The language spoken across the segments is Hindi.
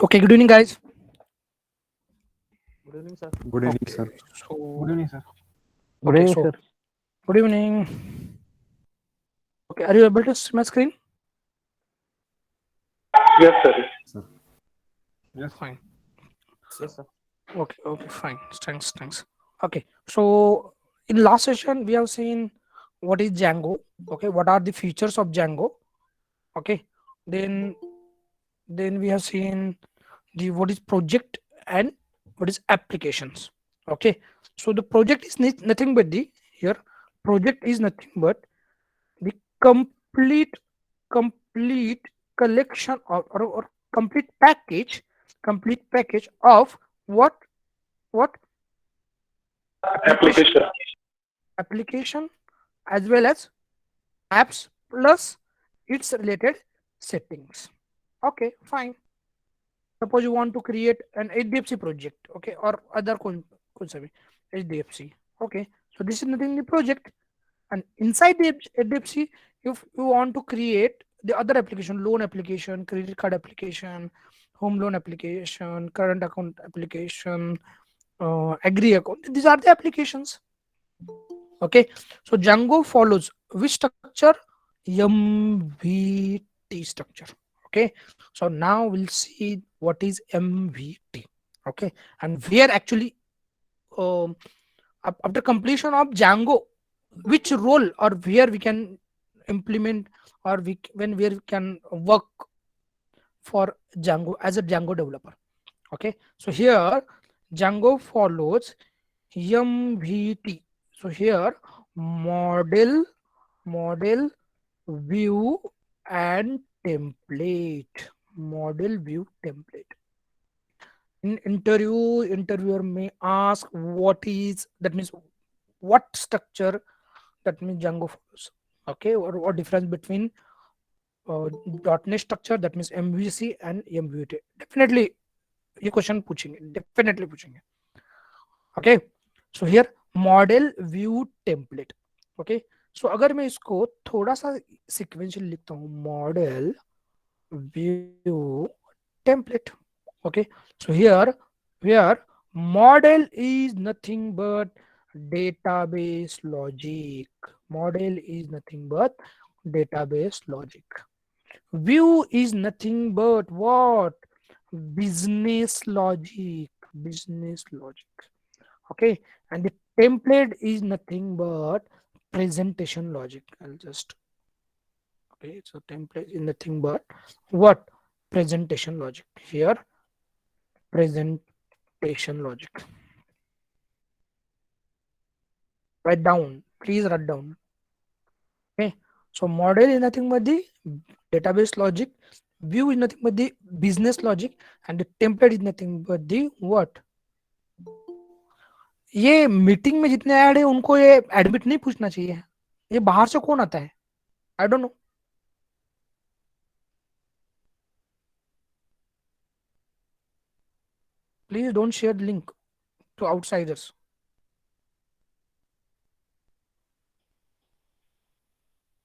Okay, good evening, guys. Good evening, sir. Good evening, Okay, sir. Good so evening, sir. Good okay, evening, so sir. good evening. Okay, are you able to see my screen? Yes, sir. Sir. Yes, Fine. yes, sir. Okay, fine. Thanks. Okay, so in last session we have seen what is Django. Okay, what are the features of Django? Okay, then we have seen the what is project and what is applications. Okay, so the project is nothing but the here project is nothing but the complete complete collection or complete package of what application Application. application as well as apps plus its related settings. Okay, fine. Suppose you want to create an HDFC project, okay, or other could HDFC. Okay, so this is nothing the project, and inside the HDFC, if you want to create the other application, loan application, credit card application, home loan application, current account application, agree account. These are the applications. Okay, so Django follows which structure? MVT structure. Okay, so now we'll see what is MVT. Okay, and where actually um, after completion of Django, which role or where we can implement or where we can work for Django as a Django developer. Okay, so here Django follows MVT. So here model, model, view and template. Model, view, template. In interview, interviewer may ask what is that means what structure that means Django follows. Okay, or what difference between .NET structure that means MVC and MVT. Definitely ये क्वेश्चन पूछेंगे, डेफिनेटली पूछेंगे. Okay, so here model view template. Okay, so अगर मैं इसको थोड़ा सा सिक्वेंशियल लिखता हूँ, model view template. Okay, so here model is nothing but database logic. Model is nothing but database logic. View is nothing but what? Business logic. Business logic. Okay, and the template is nothing but presentation logic. I'll just okay, so template is nothing but what? Presentation logic. Here presentation logic. Write down, please write down. Okay, so model is nothing but the database logic, view is nothing but the business logic, and the template is nothing but the what? ये मीटिंग में जितने ऐड है उनको ये एडमिट नहीं पूछना चाहिए. ये बाहर से कौन आता है? I don't know. Please don't share link to outsiders.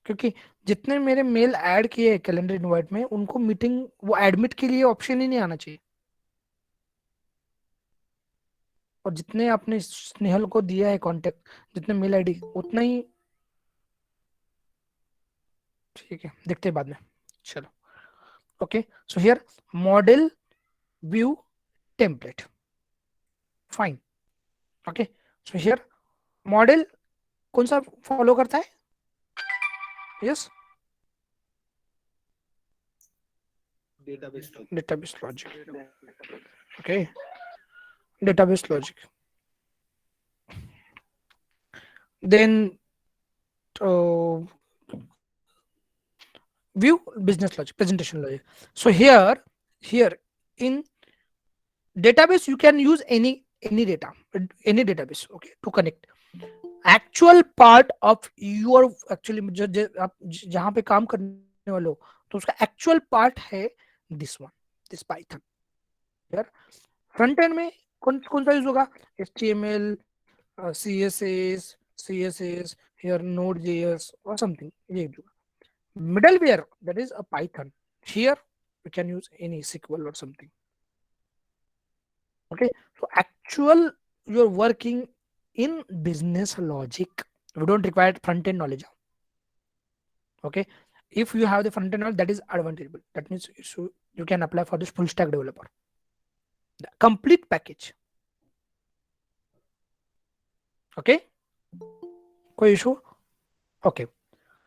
क्योंकि जितने मेरे मेल ऐड किए कैलेंडर इनवाइट में उनको मीटिंग वो एडमिट के लिए ऑप्शन ही नहीं आना चाहिए. और जितने आपने स्नेहल को दिया है कांटेक्ट, जितने मेल आईडी उतना ही ठीक है, देखते हैं बाद में. चलो, okay, so here model view template. Fine. Okay, so here model कौन सा फॉलो करता है? Yes, Database logic. database logic. Okay, database logic. Then uh, view business logic, presentation logic. So here in database you can use any data, any database. Okay, to connect actual part of your actually आप जहाँ पे काम करने वाले हो तो उसका actual part है this one, this Python. Here front end में कौन कौन सा यूज होगा? HTML, CSS, here Node.js or something. ये middleware that is a Python. Here we can use any SQL or something. Okay, so actual you're working in business logic. We don't require front end knowledge. Okay, if you have the front end knowledge, that is advantageable. That means you can apply for this full stack developer, the complete package. Okay, कोई issue? Okay,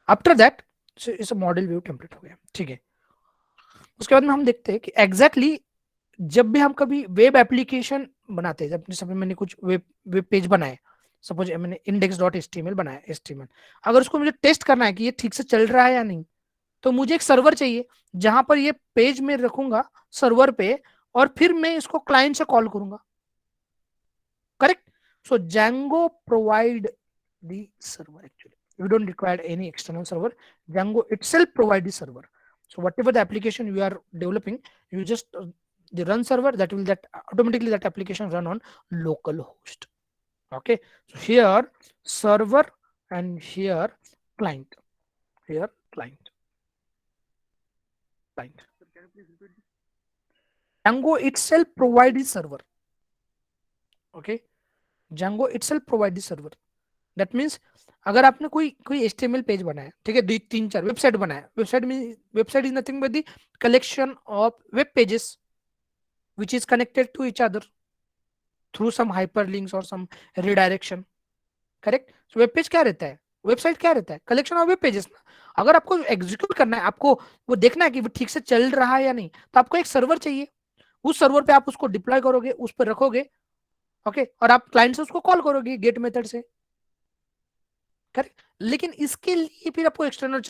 after that इस मॉडल व्यू टेम्पलेट हो गया, ठीक है। उसके बाद में हम देखते हैं कि एग्जैक्टली जब भी हम कभी वेब एप्लीकेशन बनाते हैं, जब मैंने कुछ वेब पेज बनाए, सपोज मैंने index.html बनाया, HTML, अगर उसको मुझे टेस्ट करना है कि ये ठीक से चल रहा है या नहीं, तो मुझे एक सर्वर चाहिए जहां पर ये पेज में रखूंगा सर्वर पे, और फिर मैं इसको क्लाइंट से कॉल करूंगा। Correct? So Django provide the server actually. You don't require any external server. Django itself provide the server. So whatever the application you are developing, you just the run server, that will that automatically that application run on local host. Okay, so here server and here client, here client. Django itself provide the server. Okay, Django itself provide the server. That means अगर आपने कोई HTML पेज बनाया, ठीक है, 2-3-4 वेबसाइट बनाया, website is nothing but the collection of web pages which is connected to each other through some hyperlinks or some redirection. Correct? So web page क्या रहता है, वेबसाइट क्या रहता है, कलेक्शन ऑफ वेब पेजेस ना। अगर आपको एग्जीक्यूट करना है, आपको वो देखना है कि वो ठीक से चल रहा है या नहीं, तो आपको एक सर्वर चाहिए। उस सर्वर पे आप उसको डिप्लॉय करोगे, उस पर रखोगे, ओके, और आप क्लाइंट से उसको कॉल करोगे गेट मेथड से। करेक्ट? लेकिन इसके लिए फिर आपको एक्सटर्नल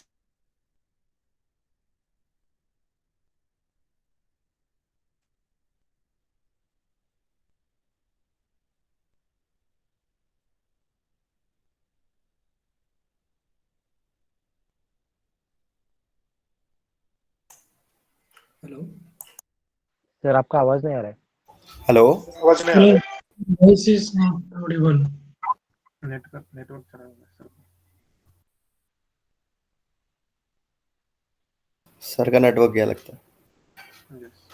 हेलो सर आपका आवाज नहीं आ रहा है। हेलो, आवाज नहीं आ रहा है। Voice is not audible. Network खराब है सर। सर का नेटवर्क गया लगता है। Yes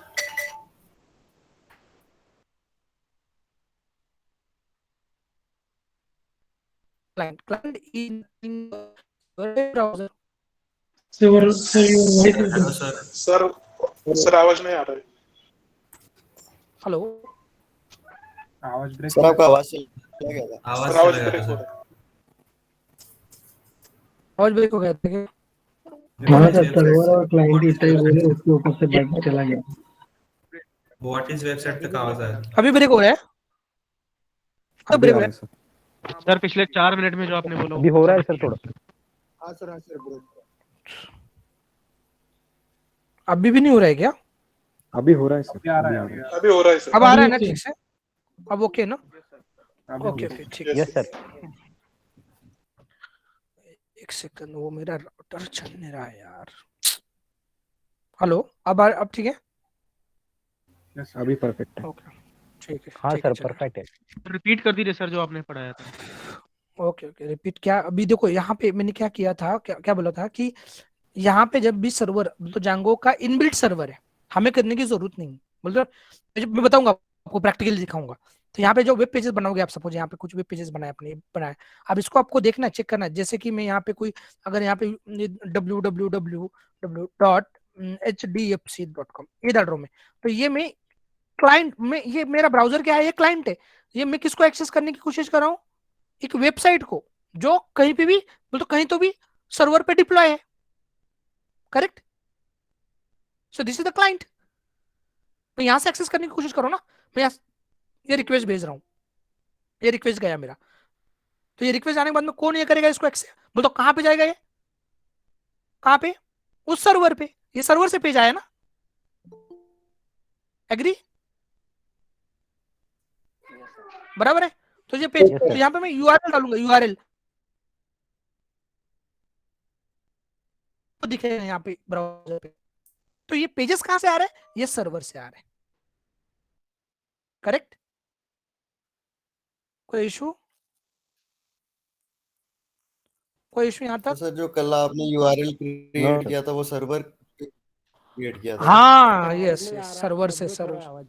client in web browser. Sir, your voice is sir आवाज नहीं आ रहा है। हेलो, आवाज ब्रेक सर आपका आवाज चला गया था। सर आवाज ब्रेक हो रहा है। आवाज ब्रेक हो गया था क्या? हाँ सर, सर्वर और क्लाइंट इतना ही बोले, उसके ऊपर से बैक चला गया। व्हाट इज वेबसाइट तक आवाज आ रहा है। अभी ब्रेक हो रहा है, अब ब्रेक हो रहा है। सर पिछले 4 मिनट में जो आपने बोला अभी हो रहा है सर थोड़ा। हाँ सर ब्रेक। अभी भी नहीं हो रहा है क्या? अभी हो रहा है सर। अभी आ रहा है। अभी हो रहा है सर। अब आ रहा है ना ठीक से? अब ओके ना? अभी ओके ओके ठीक है। Yes sir. एक सेकंड, वो मेरा राउटर चल नहीं रहा है यार। हेलो, अब ठीक है? यस अभी परफेक्ट है। ओके ठीक है। हाँ ठीक है, सर चलो। परफेक्ट है। रिपीट कर दीजिए सर जो आपने पढ़ाया था। ओके ओके, रिपीट क्या? अभी देखो यहाँ पे मैंने क्या किया था, क्या बोला था कि यहाँ पे जब भी सर्वर, तो जांगो का इनबिल्ट सर्वर है, हमें करने की जरूरत नहीं। मतलब मैं बताऊंगा आपको, प्रैक्टिकली दिखाऊंगा। तो यहाँ पे जो वेब पेजेस बनाओगे आप, सपोज यहाँ पे कुछ वेब पेजेस बनाए, अब इसको आपको देखना है, चेक करना है। जैसे कि मैं यहाँ पे अगर यहाँ पे www.hdfc.com ये डाल रहा हूँ मैं, तो ये मैं क्लाइंट में, ये मेरा ब्राउजर क्या है, ये क्लाइंट है। ये मैं किसको एक्सेस करने की कोशिश कर रहा हूँ? एक वेबसाइट को, जो कहीं पे भी, मतलब कहीं तो भी सर्वर पे डिप्लॉय है। Correct? So this is the client. मैं यहां से एक्सेस करने की कोशिश करो ना, मैं ये रिक्वेस्ट भेज रहा हूं, ये रिक्वेस्ट गया मेरा, तो ये रिक्वेस्ट आने के बाद में कौन ये करेगा इसको एक्सेस? बोल तो कहां पे जाएगा ये? कहां पे? उस सर्वर पे। ये सर्वर से पेज आया ना? एग्री? बराबर है? तो ये पेज, तो यहाँ पे मैं यूआरएल डालूंगा, यूआरएल तो दिखेगा यहाँ पे ब्राउजर पे। तो ये पेजेस कहां से आ रहे हैं? ये सर्वर से आ रहे हैं। करेक्ट? कोई इशू? कोई इशू यहाँ तो तक? सर जो कल आपने यूआरएल क्रिएट किया था वो सर्वर क्रिएट किया था। हाँ यस, सर्वर से सर्वर।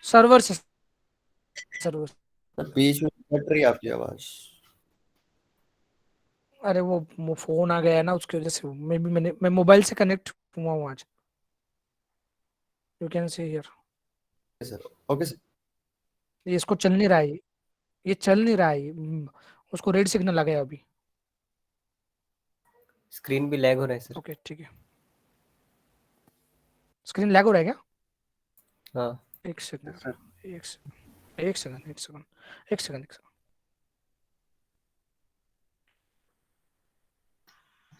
सर्वर से सर्वर। सर बीच में कट रही है आपकी आवाज। अरे वो फोन आ गया है ना, उसकी वजह से मैं मोबाइल से कनेक्ट हुआ हूँ आज। You can see here. Sir okay sir. ये इसको चल नहीं रहा है, ये चल नहीं रहा है उसको रेड सिग्नल आ गया अभी। स्क्रीन भी लैग हो रहा है सर। ओके ठीक है, स्क्रीन लैग हो रहा है क्या? हाँ एक सेकंड Yes, sir. एक सेकंड एक सेकंड एक सेकंड एक सेकंड एक सेकंड।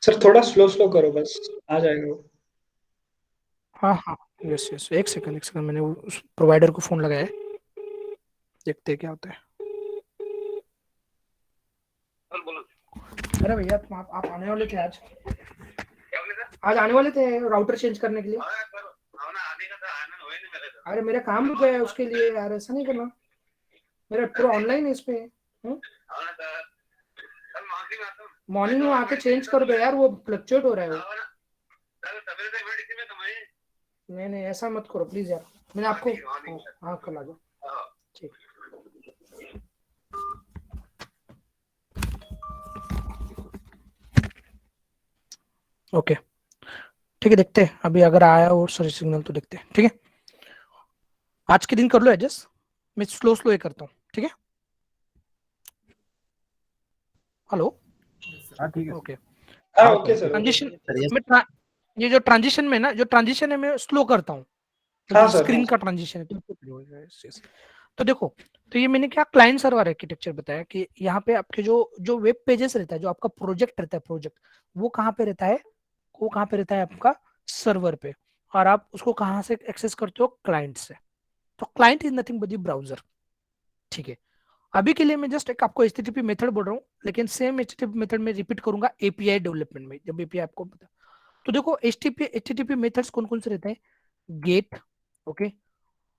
सर थोड़ा स्लो स्लो करो बस, आ जाएगा वो। हाँ हाँ यस यस, एक सेकंड मैंने उस प्रोवाइडर को फोन लगाया है, देखते हैं क्या होता है। अरे भैया तुम आप आने वाले थे आज? आज आने वाले थे राउटर चेंज करने के लिए? अरे मेरा काम रुक गया है उसके लिए यार, ऐसा नहीं करना, मेरा पूरा ऑनलाइन है इस पे। मॉर्निंग में आके चेंज कर दो यार, वो फ्लक्चुएट हो रहा है वो। नहीं ऐसा मत करो प्लीज यार, मैंने आपको हाँ कल आ जाओ। ठीक ओके ठीक है, देखते हैं अभी अगर आया और सही सिग्नल तो देखते हैं। ठीक है आज के दिन कर लो एडजस्ट, मैं स्लो ही करता हूँ। ठीक है हेलो हाँ ठीक है ओके। हाँ ओके सर। ट्रांजिशन में ये जो ट्रांजिशन में ना, जो ट्रांजिशन है मैं स्लो करता हूँ। हाँ सर, स्क्रीन हाँ का ट्रांजिशन है तो देखो, तो ये मैंने क्या क्लाइंट सर्वर आर्किटेक्चर बताया कि यहाँ पे आपके जो वेब पेजेस रहता है, जो आपका प्रोजेक्ट रहता है, प्रोजेक्ट वो कहाँ पे रहता है, वो कहाँ पे रहता है आपका सर्वर पे, और आप उसको कहाँ से एक्सेस करते हो, क्लाइंट से। तो client is nothing but the browser. ठीक है अभी के लिए मैं जस्ट एक आपको HTTP मेथड बोल रहा हूँ, लेकिन सेम HTTP मेथड में रिपीट करूंगा API डेवलपमेंट में, जब API आपको पता। तो देखो HTTP मेथड्स कौन कौन से रहते हैं, get, okay,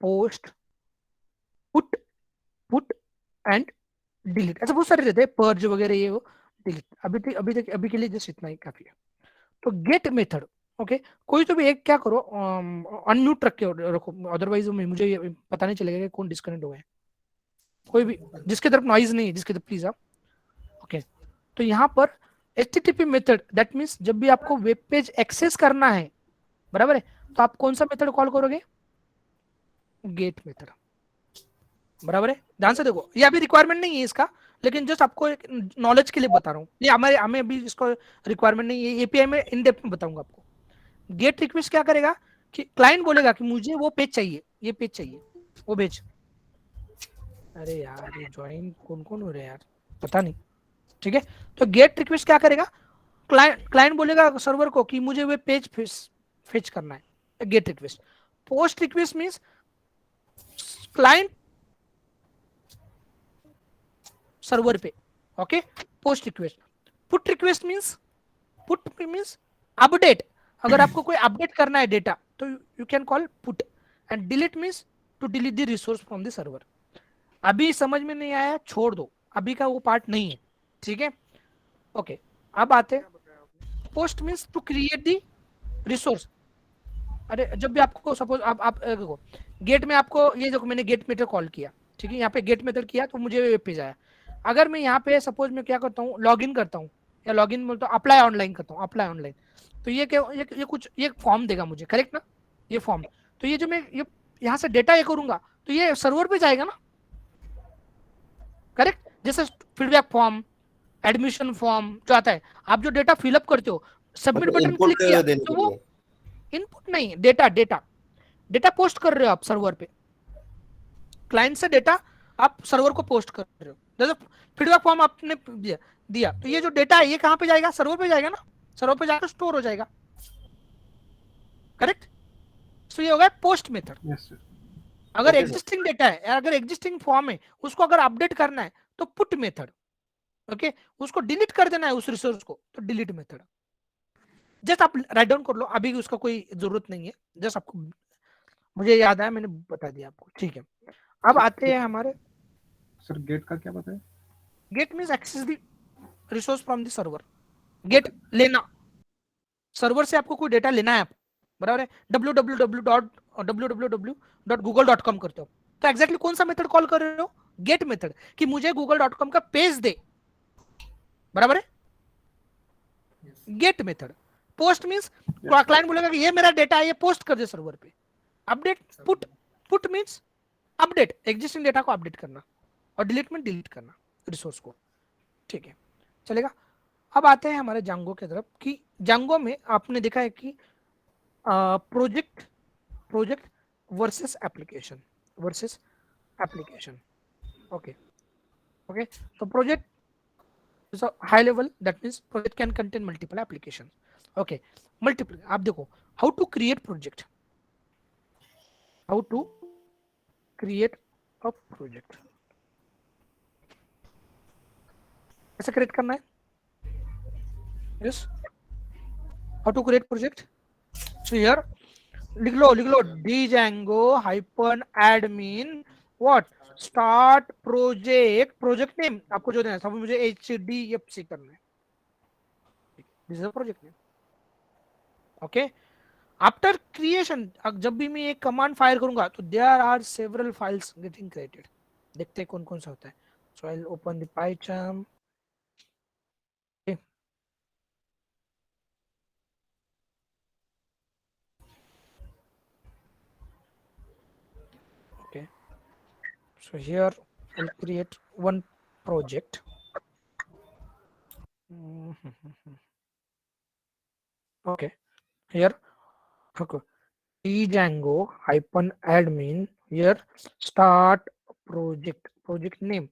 post, put and delete, ऐसे बहुत सारे रहते हैं, पर्ज वगैरह ये वो, डिलीट। अभी के लिए जस्ट इतना ही काफी है। तो गेट मेथड ओके, कोई तो भी एक क्या करो, अनम्यूट रख के रखो, अदरवाइज मुझे ये पता नहीं चलेगा कि कौन डिस्कनेक्ट हो गया। कोई भी जिसके तरफ नॉइज नहीं है, जिसके तरफ प्लीज आप ओके। तो यहाँ पर HTTP मेथड दैट मींस जब भी आपको वेब पेज एक्सेस करना है, बराबर है, तो आप कौन सा मेथड कॉल करोगे, गेट मेथड, बराबर है। ध्यान से देखो, ये अभी रिक्वायरमेंट नहीं है इसका, लेकिन जस्ट आपको एक नॉलेज के लिए बता रहा हूँ, ये हमें अभी इसको रिक्वायरमेंट नहीं है, API में इन डेप्थ में बताऊंगा आपको। गेट रिक्वेस्ट क्या करेगा कि क्लाइंट बोलेगा कि मुझे वो पेज चाहिए, ये पेज चाहिए, वो भेज। अरे यार ये ज्वाइन कौन हो रहे हैं यार, पता नहीं। ठीक है तो गेट रिक्वेस्ट क्या करेगा, क्लाइंट बोलेगा सर्वर को कि मुझे वो पेज फेच करना है, get request. Post request means client server पे, okay, post request. Put request means update, अगर आपको कोई अपडेट करना है डेटा तो you can call put. And delete means to delete the resource from the server. अभी समझ में नहीं आया छोड़ दो, अभी का वो पार्ट नहीं है। ठीक है ओके अब आते हैं post means to create the resource. अरे जब भी आपको सपोज आप देखो गेट में आपको ये देखो, मैंने गेट मेथड कॉल किया, ठीक है, यहाँ पे गेट मेथड किया तो मुझे वेब पेज आया। अगर मैं यहाँ पे सपोज मैं क्या करता हूँ, लॉगिन करता हूँ, या लॉगिन बोलता हूँ अप्लाई ऑनलाइन करता हूँ, अप्लाई ऑनलाइन, तो ये क्या, ये कुछ ये फॉर्म देगा मुझे, करेक्ट ना, ये फॉर्म। तो ये जो मैं ये यहाँ से डेटा ये करूंगा तो ये सर्वर पे जाएगा ना, करेक्ट। जैसे फीडबैक फॉर्म, एडमिशन फॉर्म जो आता है, आप जो डेटा फिलअप करते हो, सबमिट बटन क्लिक किया तो वो इनपुट नहीं, डेटा पोस्ट कर रहे हो आप सर्वर पे, क्लाइंट से डेटा आप सर्वर को पोस्ट कर रहे हो। जैसे फीडबैक फॉर्म आपने दिया तो ये जो डेटा है ये कहाँ पे जाएगा, सर्वर पे जाएगा ना, सर्वर पे जाकर स्टोर हो जाएगा, करेक्ट। तो ये हो गया पोस्ट मेथड। yes, sir. अगर एग्जिस्टिंग डेटा है, अगर एग्जिस्टिंग फॉर्म है, उसको अगर अपडेट करना है तो पुट मेथड, ओके, उसको डिलीट कर देना है उस रिसोर्स को तो डिलीट मेथड। जस्ट आप राइट डाउन कर लो, अभी उसका कोई जरूरत नहीं है, जस्ट आपको मुझे याद आया मैंने बता दिया आपको। ठीक है अब आते हैं हमारे सर गेट का क्या बताया, get means access the resource from the server. Get लेना, सर्वर से आपको कोई डेटा लेना है, आप बराबर है, www.google.com करते हो, तो एग्जैक्टली कौन सा मेथड कॉल कर रहे हो? गेट मेथड, कि मुझे google.com का पेज दे, बराबर है? Get method. Post means client बोलेगा कि ये मेरा डेटा है, ये पोस्ट कर दे सर्वर पे। Update, put means update, existing data को अपडेट करना, और डिलीट में डिलीट करना रिसोर्स को। ठीक है, चलेगा। अब आते हैं हमारे जांगो की तरफ, कि जांगो में आपने देखा है कि प्रोजेक्ट वर्सेस एप्लीकेशन, ओके। तो project is a high level, that means project can contain multiple applications. Okay, multiple, आप देखो how to create project, कैसे क्रिएट करना है? yes, how to create project. So here लिख लो django -admin what start project name आपको जो देना है, सब मुझे HDFC करना है, this is a project name. Okay, after creation, जब भी मैं एक कमांड फायर करूंगा तो there are several files getting created. देखते हैं कौन कौन सा होता है। So I will open the PyCharm। okay, so here I'll create one project. Okay, here okay, django -admin, here start project name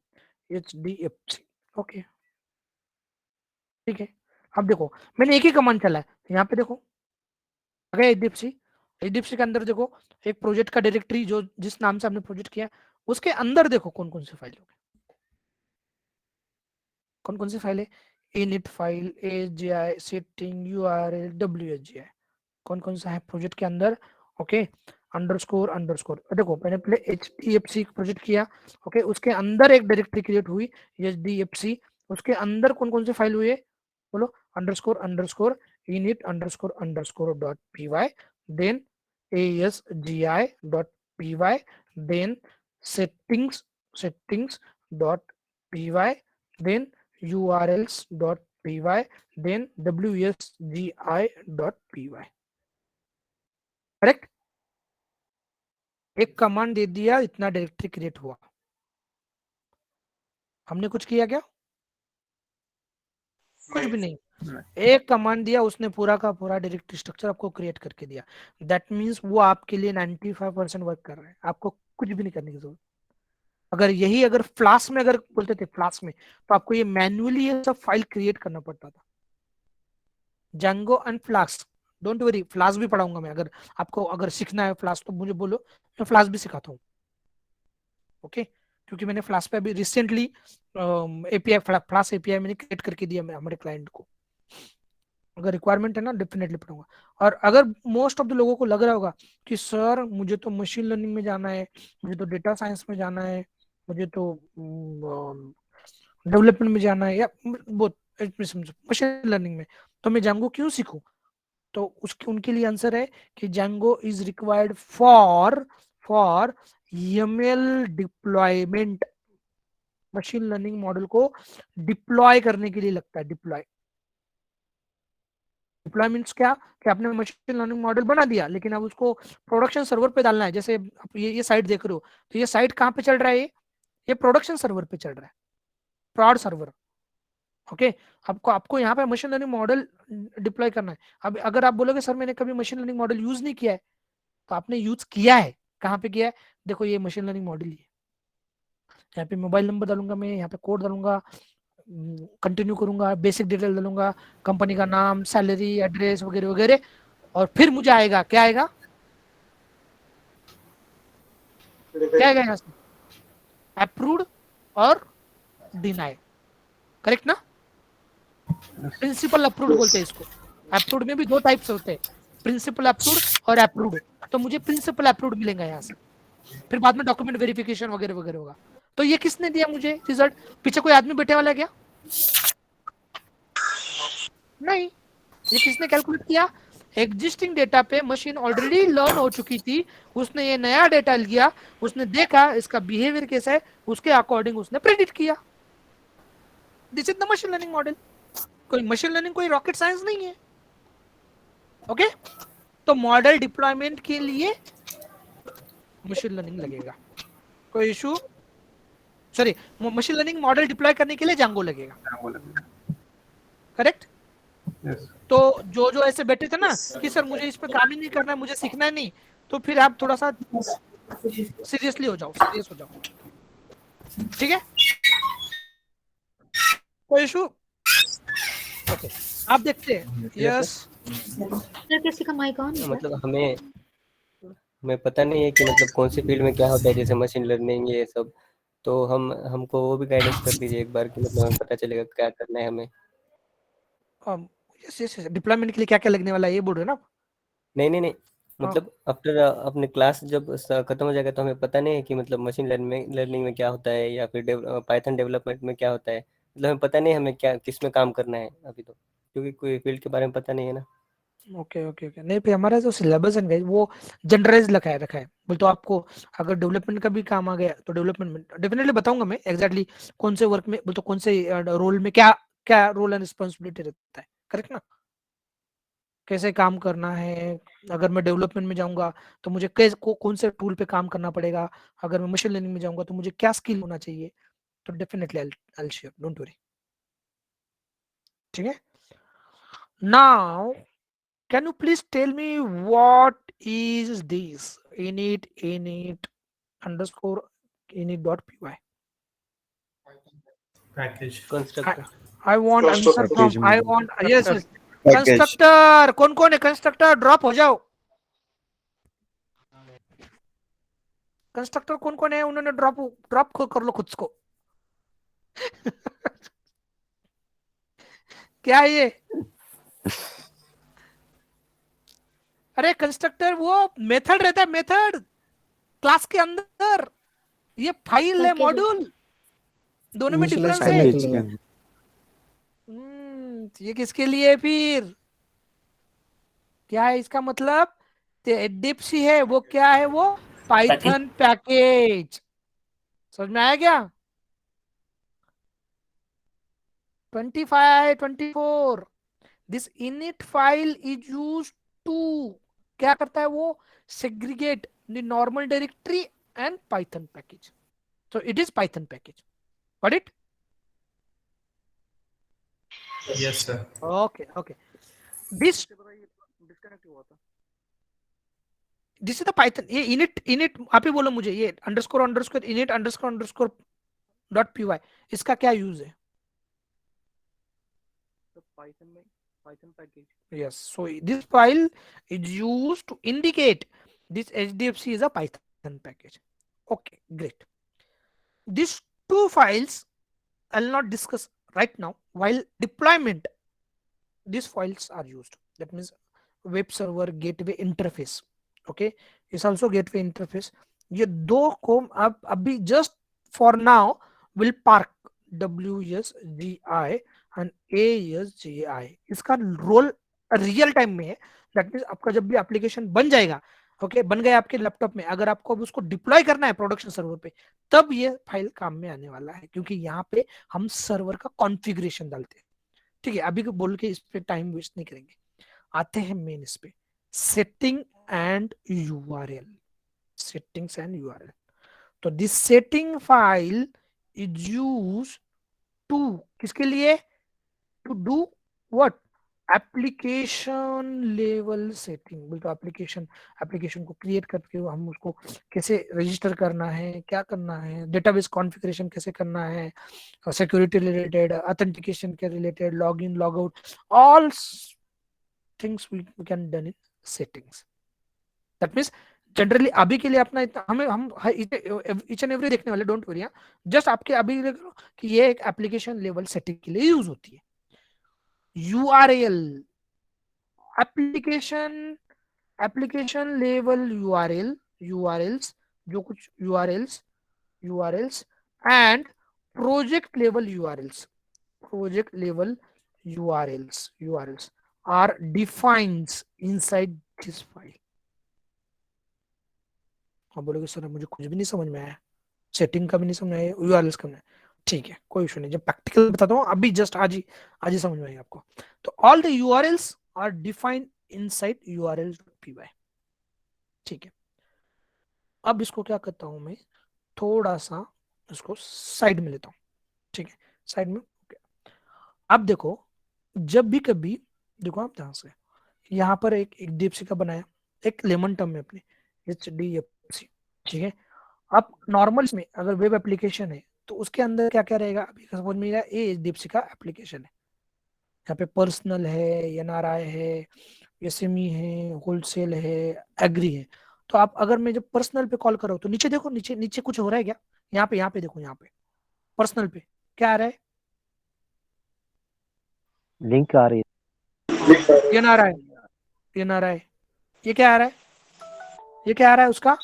HDFC। Okay, ठीक है। अब देखो मैंने एक ही कमांड चला है, यहाँ पे देखो आ गया HDFC के अंदर देखो एक प्रोजेक्ट का डायरेक्टरी, जो जिस नाम से हमने प्रोजेक्ट किया, उसके अंदर देखो कौन कौन सी फाइल होगी, कौन कौन सी फाइल है? init file, AGI, setting, URL, WSGI, कौन कौन सा है प्रोजेक्ट के अंदर? ओके, अंडरस्कोर देखो मैंने पहले HDFC प्रोजेक्ट किया, ओके, उसके अंदर एक डायरेक्टरी क्रिएट हुई HDFC, उसके अंदर कौन कौन से फाइल हुए बोलो? Underscore init __.py, then ASGI.py, then settings.py, then urls.py, then wsgi.py। Correct? एक कमांड दे दिया, इतना डायरेक्टरी क्रिएट हुआ। हमने कुछ किया क्या? कुछ भी नहीं। एक कमांड दिया, उसने पूरा का पूरा डायरेक्टरी स्ट्रक्चर आपको क्रिएट करके दिया। दैट मींस वो आपके लिए 95% वर्क कर रहा है, आपको कुछ भी नहीं करने की जरूरत। अगर फ्लास्क में अगर बोलते थे फ्लास्क में, तो आपको ये मैन्युअली ये सब फाइल क्रिएट करना पड़ता था। Django and flask, don't worry, flask भी पढ़ाऊंगा मैं। अगर सीखना है फ्लास्क तो मुझे बोलो, मैं फ्लास्क भी सिखाता हूँ। ओके, क्योंकि मैंने फ्लास्क पे अभी रिसेंटली एपीआई, फ्लास्क एपीआई मैंने क्रिएट करके दिया हमारे क्लाइंट को। अगर रिक्वायरमेंट है ना, डेफिनेटली पढ़ूंगा। और अगर मोस्ट ऑफ द लोगों को लग रहा होगा कि सर मुझे तो मशीन लर्निंग में जाना है, मुझे तो डेटा साइंस में जाना है, मुझे तो डेवलपमेंट में जाना है, या मशीन लर्निंग में, तो मैं Django क्यों सीखूं? तो उनके लिए आंसर है कि Django is required for ML deployment. Machine learning model को डिप्लॉय करने के लिए लगता है। डिप्लॉय मीन्स क्या कि आपने मशीन लर्निंग मॉडल बना दिया, लेकिन अब उसको प्रोडक्शन सर्वर पे डालना है। जैसे आप ये साइट देख रहे हो, तो ये साइट कहाँ पे चल रहा है? ये प्रोडक्शन सर्वर पे चल रहा है, प्रॉड सर्वर। ओके, आपको यहाँ पे मशीन लर्निंग मॉडल डिप्लॉय करना है। अब अगर आप बोलोगे सर मैंने कभी मशीन लर्निंग मॉडल यूज नहीं किया है, तो आपने यूज किया है, कहाँ पे किया है? देखो ये मशीन लर्निंग मॉडल ही है। यहाँ पे मोबाइल नंबर डालूंगा मैं, यहाँ पे कोड डालूंगा, कंटिन्यू करूंगा, बेसिक डिटेल डालूंगा, कंपनी का नाम, सैलरी, एड्रेस वगैरह वगैरह, और फिर मुझे आएगा क्या आएगा? यहाँ से अप्रूव्ड और डिनाइड। करेक्ट ना? प्रिंसिपल अप्रूव्ड बोलते हैं इसको। अप्रूव्ड में भी दो टाइप्स होते हैं, प्रिंसिपल अप्रूव्ड और अप्रूव्ड। तो मुझे प्रिंसिपल अप्रूव्ड मिलेगा यहाँ से, फिर बाद में डॉक्यूमेंट वेरिफिकेशन वगैरह वगैरह होगा। तो ये किसने दिया मुझे रिजल्ट? पीछे कोई आदमी बैठे वाला है क्या? नहीं, ये किसने कैलकुलेट किया? एग्जिस्टिंग डेटा पे मशीन ऑलरेडी लर्न हो चुकी थी, उसने ये नया डेटा लिया, उसने देखा इसका बिहेवियर कैसा है, उसके अकॉर्डिंग उसने प्रेडिक्ट किया। This is the machine learning model. कोई मशीन लर्निंग कोई रॉकेट साइंस नहीं है। ओके तो मॉडल डिप्लॉयमेंट के लिए मशीन लर्निंग लगेगा, कोई issue? Sorry, machine learning model deploy करने के लिए जांगो लगेगा, करेक्ट? यस तो जो जो ऐसे बैठे थे ना कि सर मुझे इस पे काम ही नहीं करना है, मुझे सीखना है नहीं, तो फिर आप थोड़ा सा सीरियसली हो जाओ, सीरियस हो जाओ, ठीक है? कोई इशू? ओके आप देखते हैं। यस सर किसी का माइक ऑन है? मतलब हमें पता नहीं है कि मतलब कौन सी फील्ड में क्या होता है, जैसे मशीन लर्निंग ये सब, तो हमको वो भी गाइडेंस कर दीजिए एक बार कि मतलब हमें पता चलेगा क्या करना है हमें। यस यस, डिप्लॉयमेंट के लिए क्या क्या लगने वाला है ये बोल रहे हो ना आप? नहीं मतलब आफ्टर अपने क्लास जब खत्म हो जाएगा तो हमें पता नहीं है कि मतलब मशीन लर्निंग में क्या होता है या फिर पाइथन डेवलपमेंट में क्या होता है, मतलब हमें पता नहीं हमें क्या किस में काम करना है अभी तो, क्योंकि कोई फील्ड के बारे में पता नहीं है ना। ओके ओके ओके, नहीं फिर हमारा जो सिलेबस है वो जनरलाइज रखा है बोल, तो आपको अगर डेवलपमेंट का भी काम आ गया तो डेवलपमेंट में डेफिनेटली बताऊंगा मैं एग्जैक्टली कौन से वर्क में बोल, तो कौन से रोल में क्या क्या रोल एंड रिस्पॉन्सिबिलिटी रहता है, करेक्ट ना? कैसे काम करना है, अगर मैं डेवलपमेंट में जाऊंगा तो मुझे कौन से टूल पे काम करना पड़ेगा, अगर मैं मशीन लर्निंग में जाऊंगा तो मुझे क्या स्किल होना चाहिए, तो definitely I share, don't worry, ठीक है? Now can you please tell me what is this init underscore init.py? Package. Constructor I want answer from Package I में- want yes yes Package. Constructor कौन है? कंस्ट्रक्टर ड्रॉप हो जाओ। कंस्ट्रक्टर कौन है? उन्होंने ड्रॉप कर लो खुद को। क्या है ये? अरे कंस्ट्रक्टर वो मेथड रहता है, मेथड क्लास के अंदर, ये फाइल है, Package. मॉड्यूल, दोनों में डिफरेंस है। पैकेज के अंदर। ये किसके लिए है फिर? क्या है इसका मतलब? एडीएफसी है वो, क्या है वो? Python package. समझ में आया क्या? 25 24 this init file is used to, क्या करता है वो? segregate the normal directory and python package, so it is python package, got it? Yes, sir. Okay this is the python, ये init आप ही बोलो मुझे, ये underscore init underscore dot py इसका क्या यूज है? Python package. Yes, so this file is used to indicate this HDFC is a Python package. Okay, great. These two files I'll not discuss right now. While deployment, these files are used. That means web server gateway interface. Okay, it's also gateway interface. ये दो को आप अभी just for now will park WSGI and ASGI, इसका रोल रियल टाइम में है। दैट मीन्स आपका जब भी एप्लीकेशन बन जाएगा, ओके बन गया आपके लैपटॉप में, अगर आपको अब उसको डिप्लॉय करना है प्रोडक्शन सर्वर पे, तब ये फाइल काम में आने वाला है, क्योंकि यहाँ पे हम सर्वर का कॉन्फ़िगरेशन डालते हैं। ठीक है, अभी को बोल के इस पे टाइम वेस्ट नहीं करेंगे, आते हैं मेन इस पे, setting and URL. Settings and URL, तो this setting file is used to, किसके लिए? To do what? Application level setting. बोल तो एप्लीकेशन को क्रिएट करके हम उसको कैसे रजिस्टर करना है, क्या करना है, डेटाबेस कॉन्फ़िगरेशन कैसे करना है, सिक्योरिटी रिलेटेड, ऑथेंटिकेशन के related, log in log out, all things we can done in settings. That means generally अभी के लिए अपना इतना हम ईच एंड एवरी देखने वाले, डोंट वरी, जस्ट आपके अभी कि ये एक एप्लीकेशन लेवल सेटिंग के लिए यूज होती है। URL एप्लीकेशन लेवल URLs, जो कुछ URLs and project level URLs are defined inside this file. आप बोलोगे सर मुझे कुछ भी नहीं समझ में आया, सेटिंग का भी नहीं समझ में आया, यूआरएल्स का नहीं, ठीक है कोई इशू नहीं, जब प्रैक्टिकल बताता हूँ अभी जस्ट आज ही समझ में आएगा आपको। तो all the URLs are defined inside urls.py, ठीक है। अब इसको क्या करता हूं मैं, थोड़ा सा इसको साइड में लेता हूं, ठीक है साइड में। अब देखो जब भी कभी देखो आप ध्यान से, यहाँ पर एक HDFC का बनाया, एक लेमन टर्म में अपने HDFC, ठीक है। अब नॉर्मल में अगर वेब एप्लीकेशन है तो उसके अंदर क्या क्या रहेगा, अभी समझ में ये HDFC का एप्लीकेशन है, यहाँ पे पर्सनल है, NRI है, SME है, होलसेल है, एग्री है। तो आप अगर मैं जब पर्सनल पे कॉल करो तो नीचे देखो, नीचे कुछ हो रहा है क्या, यहाँ पे देखो, यहाँ पे पर्सनल पे क्या आ रहा है, लिंक आ रही है, NRI, ये क्या आ रहा है, ये क्या आ रहा है उसका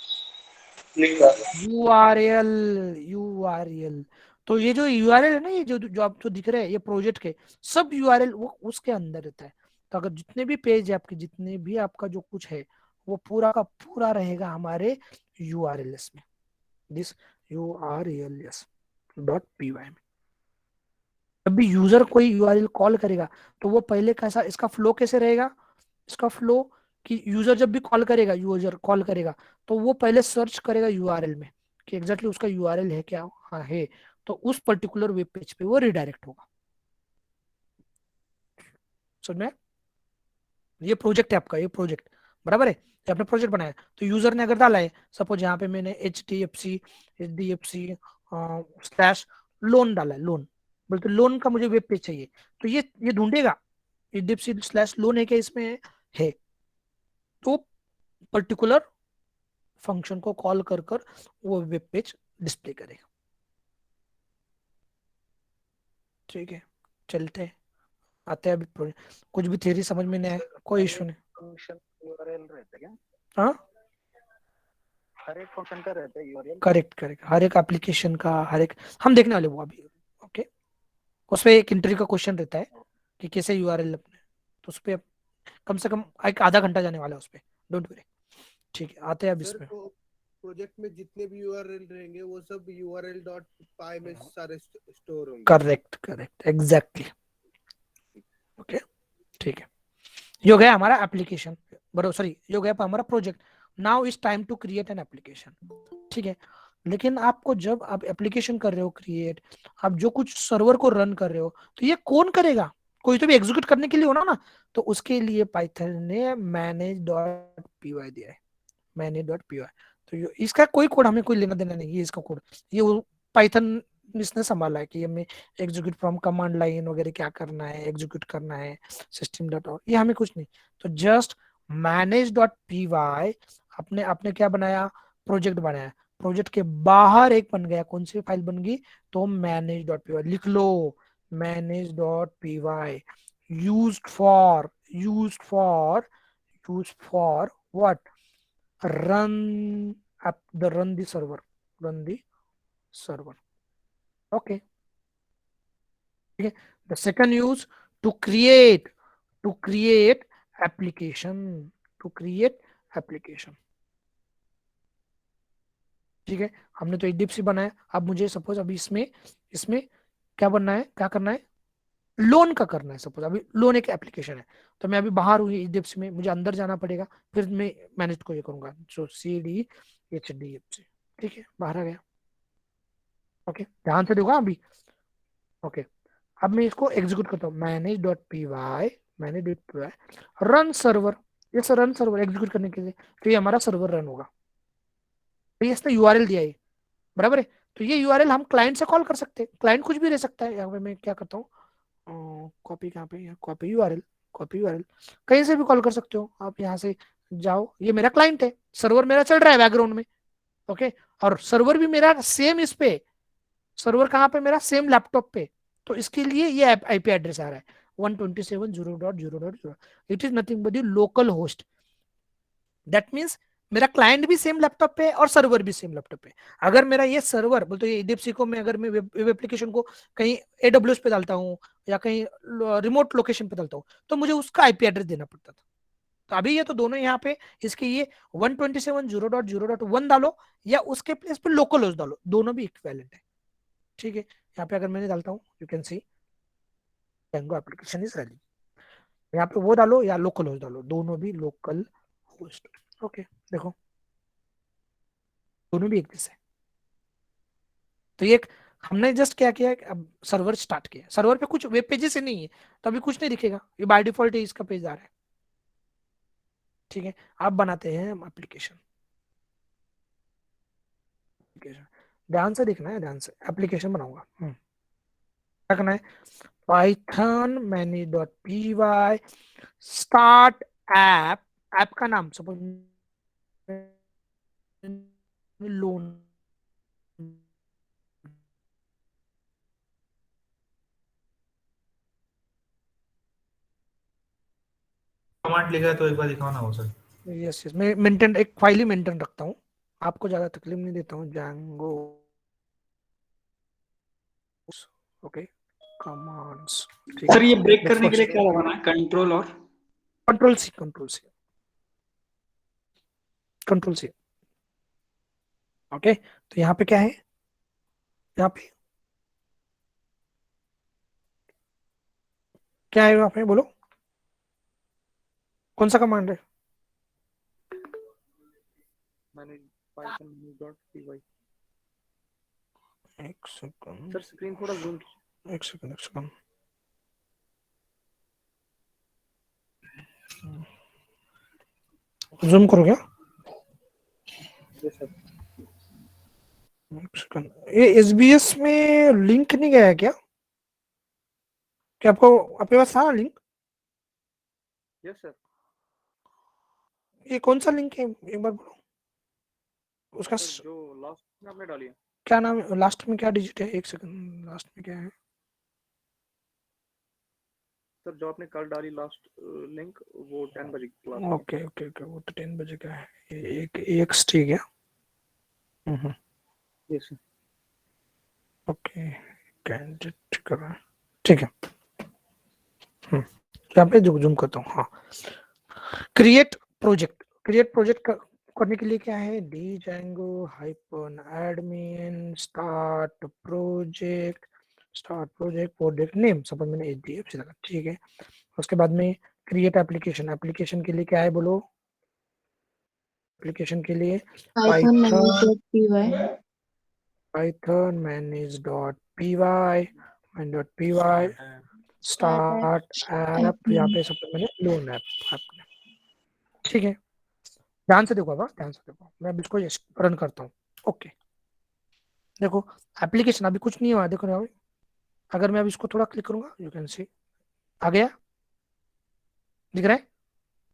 URL। तो ये जो URL है ना, ये जो आपको दिख रहे हैं ये प्रोजेक्ट के सब URL वो उसके अंदर रहता है। तो अगर जितने भी पेज है आपके, जितने भी आपका जो कुछ है वो पूरा का पूरा रहेगा हमारे URLs में, दिस urls.py में। जब भी यूजर कोई URL कॉल करेगा तो वो पहले कैसा, इसका फ्लो कैसे रहेगा, इसका फ्लो कि यूजर जब भी कॉल करेगा तो वो पहले सर्च करेगा URL में कि एग्जैक्टली उसका URL है क्या, हाँ है, तो उस पर्टिकुलर वेब पेज पे वो रिडायरेक्ट होगा। समझ में, ये प्रोजेक्ट है आपका, ये प्रोजेक्ट बराबर है, आपने प्रोजेक्ट बनाया तो यूजर ने अगर डाला है, सपोज यहाँ पे मैंने HDFC स्लैश लोन डाला है, लोन बोलते लोन का मुझे वेब पेज चाहिए, तो ये ढूंढेगा HDFC स्लैश लोन है क्या इसमें, है, तो पर्टिकुलर फंक्शन को कॉल कर वो वेब पेज डिस्प्ले करेगा। ठीक है चलते हैं, आते हैं अभी कुछ भी थ्योरी समझ में नहीं आया कोई इशू नहीं। फंक्शन यूआरएल रहता है क्या? हाँ हर एक फंक्शन का रहता है यूआरएल। करेक्ट, हर एक एप्लीकेशन का, हर एक हम देखने वाले वो अभी, ओके। उसपे एक इंटरव्यू का क्वेश्चन रहता है कि कैसे यूआरएल अपने, तो उसपे कम से कम एक आधा घंटा जाने वाला है उसपे, डोंट वरी। ठीक है आते हैं अब इसमें। प्रोजेक्ट में जितने भी यूआरएल रहेंगे वो सब url.py में सारे स्टोर होंगे। करेक्ट एग्जैक्टली, ओके ठीक है। ये हो गया हमारा एप्लीकेशन, सॉरी ये हो गया हमारा project. Now is time to create an application, ठीक है। लेकिन आपको जब आप एप्लीकेशन कर रहे हो क्रिएट, आप जो कुछ सर्वर को रन कर रहे हो तो ये कौन करेगा, कोई तो भी एग्जीक्यूट करने के लिए होना ना, तो उसके लिए पाइथन ने manage.py दिया है, manage.py। तो इसका कोई कोड हमें कोई लेना देना नहीं है, इसका कोड ये वो पाइथन इसने संभाला है कि हमें एग्जीक्यूट फ्रॉम कमांड लाइन वगैरह क्या करना है, एग्जीक्यूट करना है system.out, ये हमें कुछ नहीं। तो जस्ट manage.py आपने क्या बनाया, प्रोजेक्ट बनाया, प्रोजेक्ट के बाहर एक बन गया, कौन सी फाइल बन गई, तो manage.py लिख लो, manage.py used for what, run the server, okay, ठीक है। the second use to create application, ठीक है। हमने तो HDFC बनाया, अब मुझे सपोज अभी इसमें क्या बनना है, क्या करना है, लोन का करना है। सपोज अभी लोन एक एप्लीकेशन है, तो मैं अभी बाहर हूँ HDFC में, मुझे अंदर जाना पड़ेगा, फिर मैं मैनेज को ये करूंगा, सो CD HDFC, ठीक है बाहर आ गया, ओके ध्यान से देखो अभी, ओके। अब मैं इसको एग्जीक्यूट करता हूँ, manage.py रन सर्वर, ये रन सर्वर एग्जीक्यूट करने के लिए, तो ये हमारा सर्वर रन होगा, तो ये इसने URL दिया है बराबर है। तो ये URL हम क्लाइंट से कॉल कर सकते हैं, क्लाइंट कुछ भी रह सकता है। यहाँ पे मैं क्या करता हूँ, कॉपी कहाँ पे, कॉपी URL कहीं से भी कॉल कर सकते हो आप, यहाँ से जाओ, ये मेरा क्लाइंट है, सर्वर मेरा चल रहा है बैकग्राउंड में, ओके। और सर्वर भी मेरा सेम इस पे, सर्वर कहाँ पे, मेरा सेम लैपटॉप पे, तो इसके लिए ये IP एड्रेस आ रहा है 127.0.0.0। It is nothing but the local host, that means मेरा क्लाइंट भी सेम लैपटॉप पे है और सर्वर भी सेम लैपटॉप पे है। अगर मेरा ये सर्वर बोलते ये डीपसी को मैं अगर मैं वेब एप्लीकेशन को कहीं AWS पे डालता हूँ या कहीं रिमोट लोकेशन पे डालता हूँ तो मुझे उसका IP एड्रेस देना पड़ता था। तो अभी ये तो दोनों यहाँ पे इसके ये 127.0.0.1 डालो या उसके प्लेस पे लोकल होस्ट डालो, दोनों भी इक्विवेलेंट है। ठीक है, यहाँ पे अगर मैंने डालता हूँ you can C Django application is running, यहाँ पे वो डालो या लोकल होस्ट डालो, दोनों भी लोकल होस्ट। ओके देखो दोनों भी एक जैसे। तो ये हमने जस्ट क्या किया अब सर्वर स्टार्ट किया, सर्वर पे कुछ वेब पेजेस ही नहीं है तो अभी कुछ नहीं दिखेगा, ये बाय डिफॉल्ट ही इसका पेज आ रहा है। ठीक है, आप बनाते हैं एप्लीकेशन, ध्यान से देखना है, ध्यान से एप्लीकेशन बनाऊंगा। क्या करना है, Python many.py start app, app का नाम सपोज लोन, कमांड लिखा है तो एक बार दिखाओ ना वो सर। यस यस मैं मेंटेन एक फाइल ही मेंटेन रखता हूँ, आपको ज्यादा तकलीफ नहीं देता हूँ। Django okay commands. सर ये ब्रेक करने के लिए क्या लगाना है, कंट्रोल और control C, control C, control C. Okay तो यहाँ पे क्या है, यहाँ पे क्या है, यहाँ पे बोलो कौन सा कमांड है। python.py एक सेकंड सर, स्क्रीन थोड़ा जूम कीजिए। एक सेकंड, एक सेकंड। जूम करो क्या, यस सर। एक सेकंड। ये SBS में लिंक नहीं गया है क्या, क्या आपको आपके पास था लिंक? Yes sir. ये कौन सा लिंक है एक बार बोलो उसका सर जो लास्ट में आपने डाली है, क्या नाम है, लास्ट में क्या डिजिट है, एक सेकंड लास्ट में क्या है। सर जो आपने कल डाली लास्ट लिंक वो 10 बजे की क्लास में। ओके ओके ओके वो तो 10 बजे का है, ये एक ठीक है। Yes sir. ओके कैंडिडेट कर रहा है, ठीक है। यहाँ पे जूम करता हूँ। हाँ क्रिएट प्रोजेक्ट, क्रिएट प्रोजेक्ट करने के लिए क्या है, Django -admin start project, start project project name suppose मैंने HDFC लगा, ठीक है। उसके बाद में क्रिएट एप्लीकेशन, एप्लीकेशन के लिए क्या है बोलो, एप्लीकेशन के लिए python manage.py स्टार्ट ऐप, यहाँ पे सपोज मैंने लोन ऐप, ठीक है। ध्यान से देखो, अब ध्यान से देखो, मैं अब इसको रन करता हूँ। ओके देखो एप्लीकेशन अभी कुछ नहीं हुआ, देखो ना अगर मैं अब इसको थोड़ा क्लिक करूंगा यू कैन सी आ गया, दिख रहा है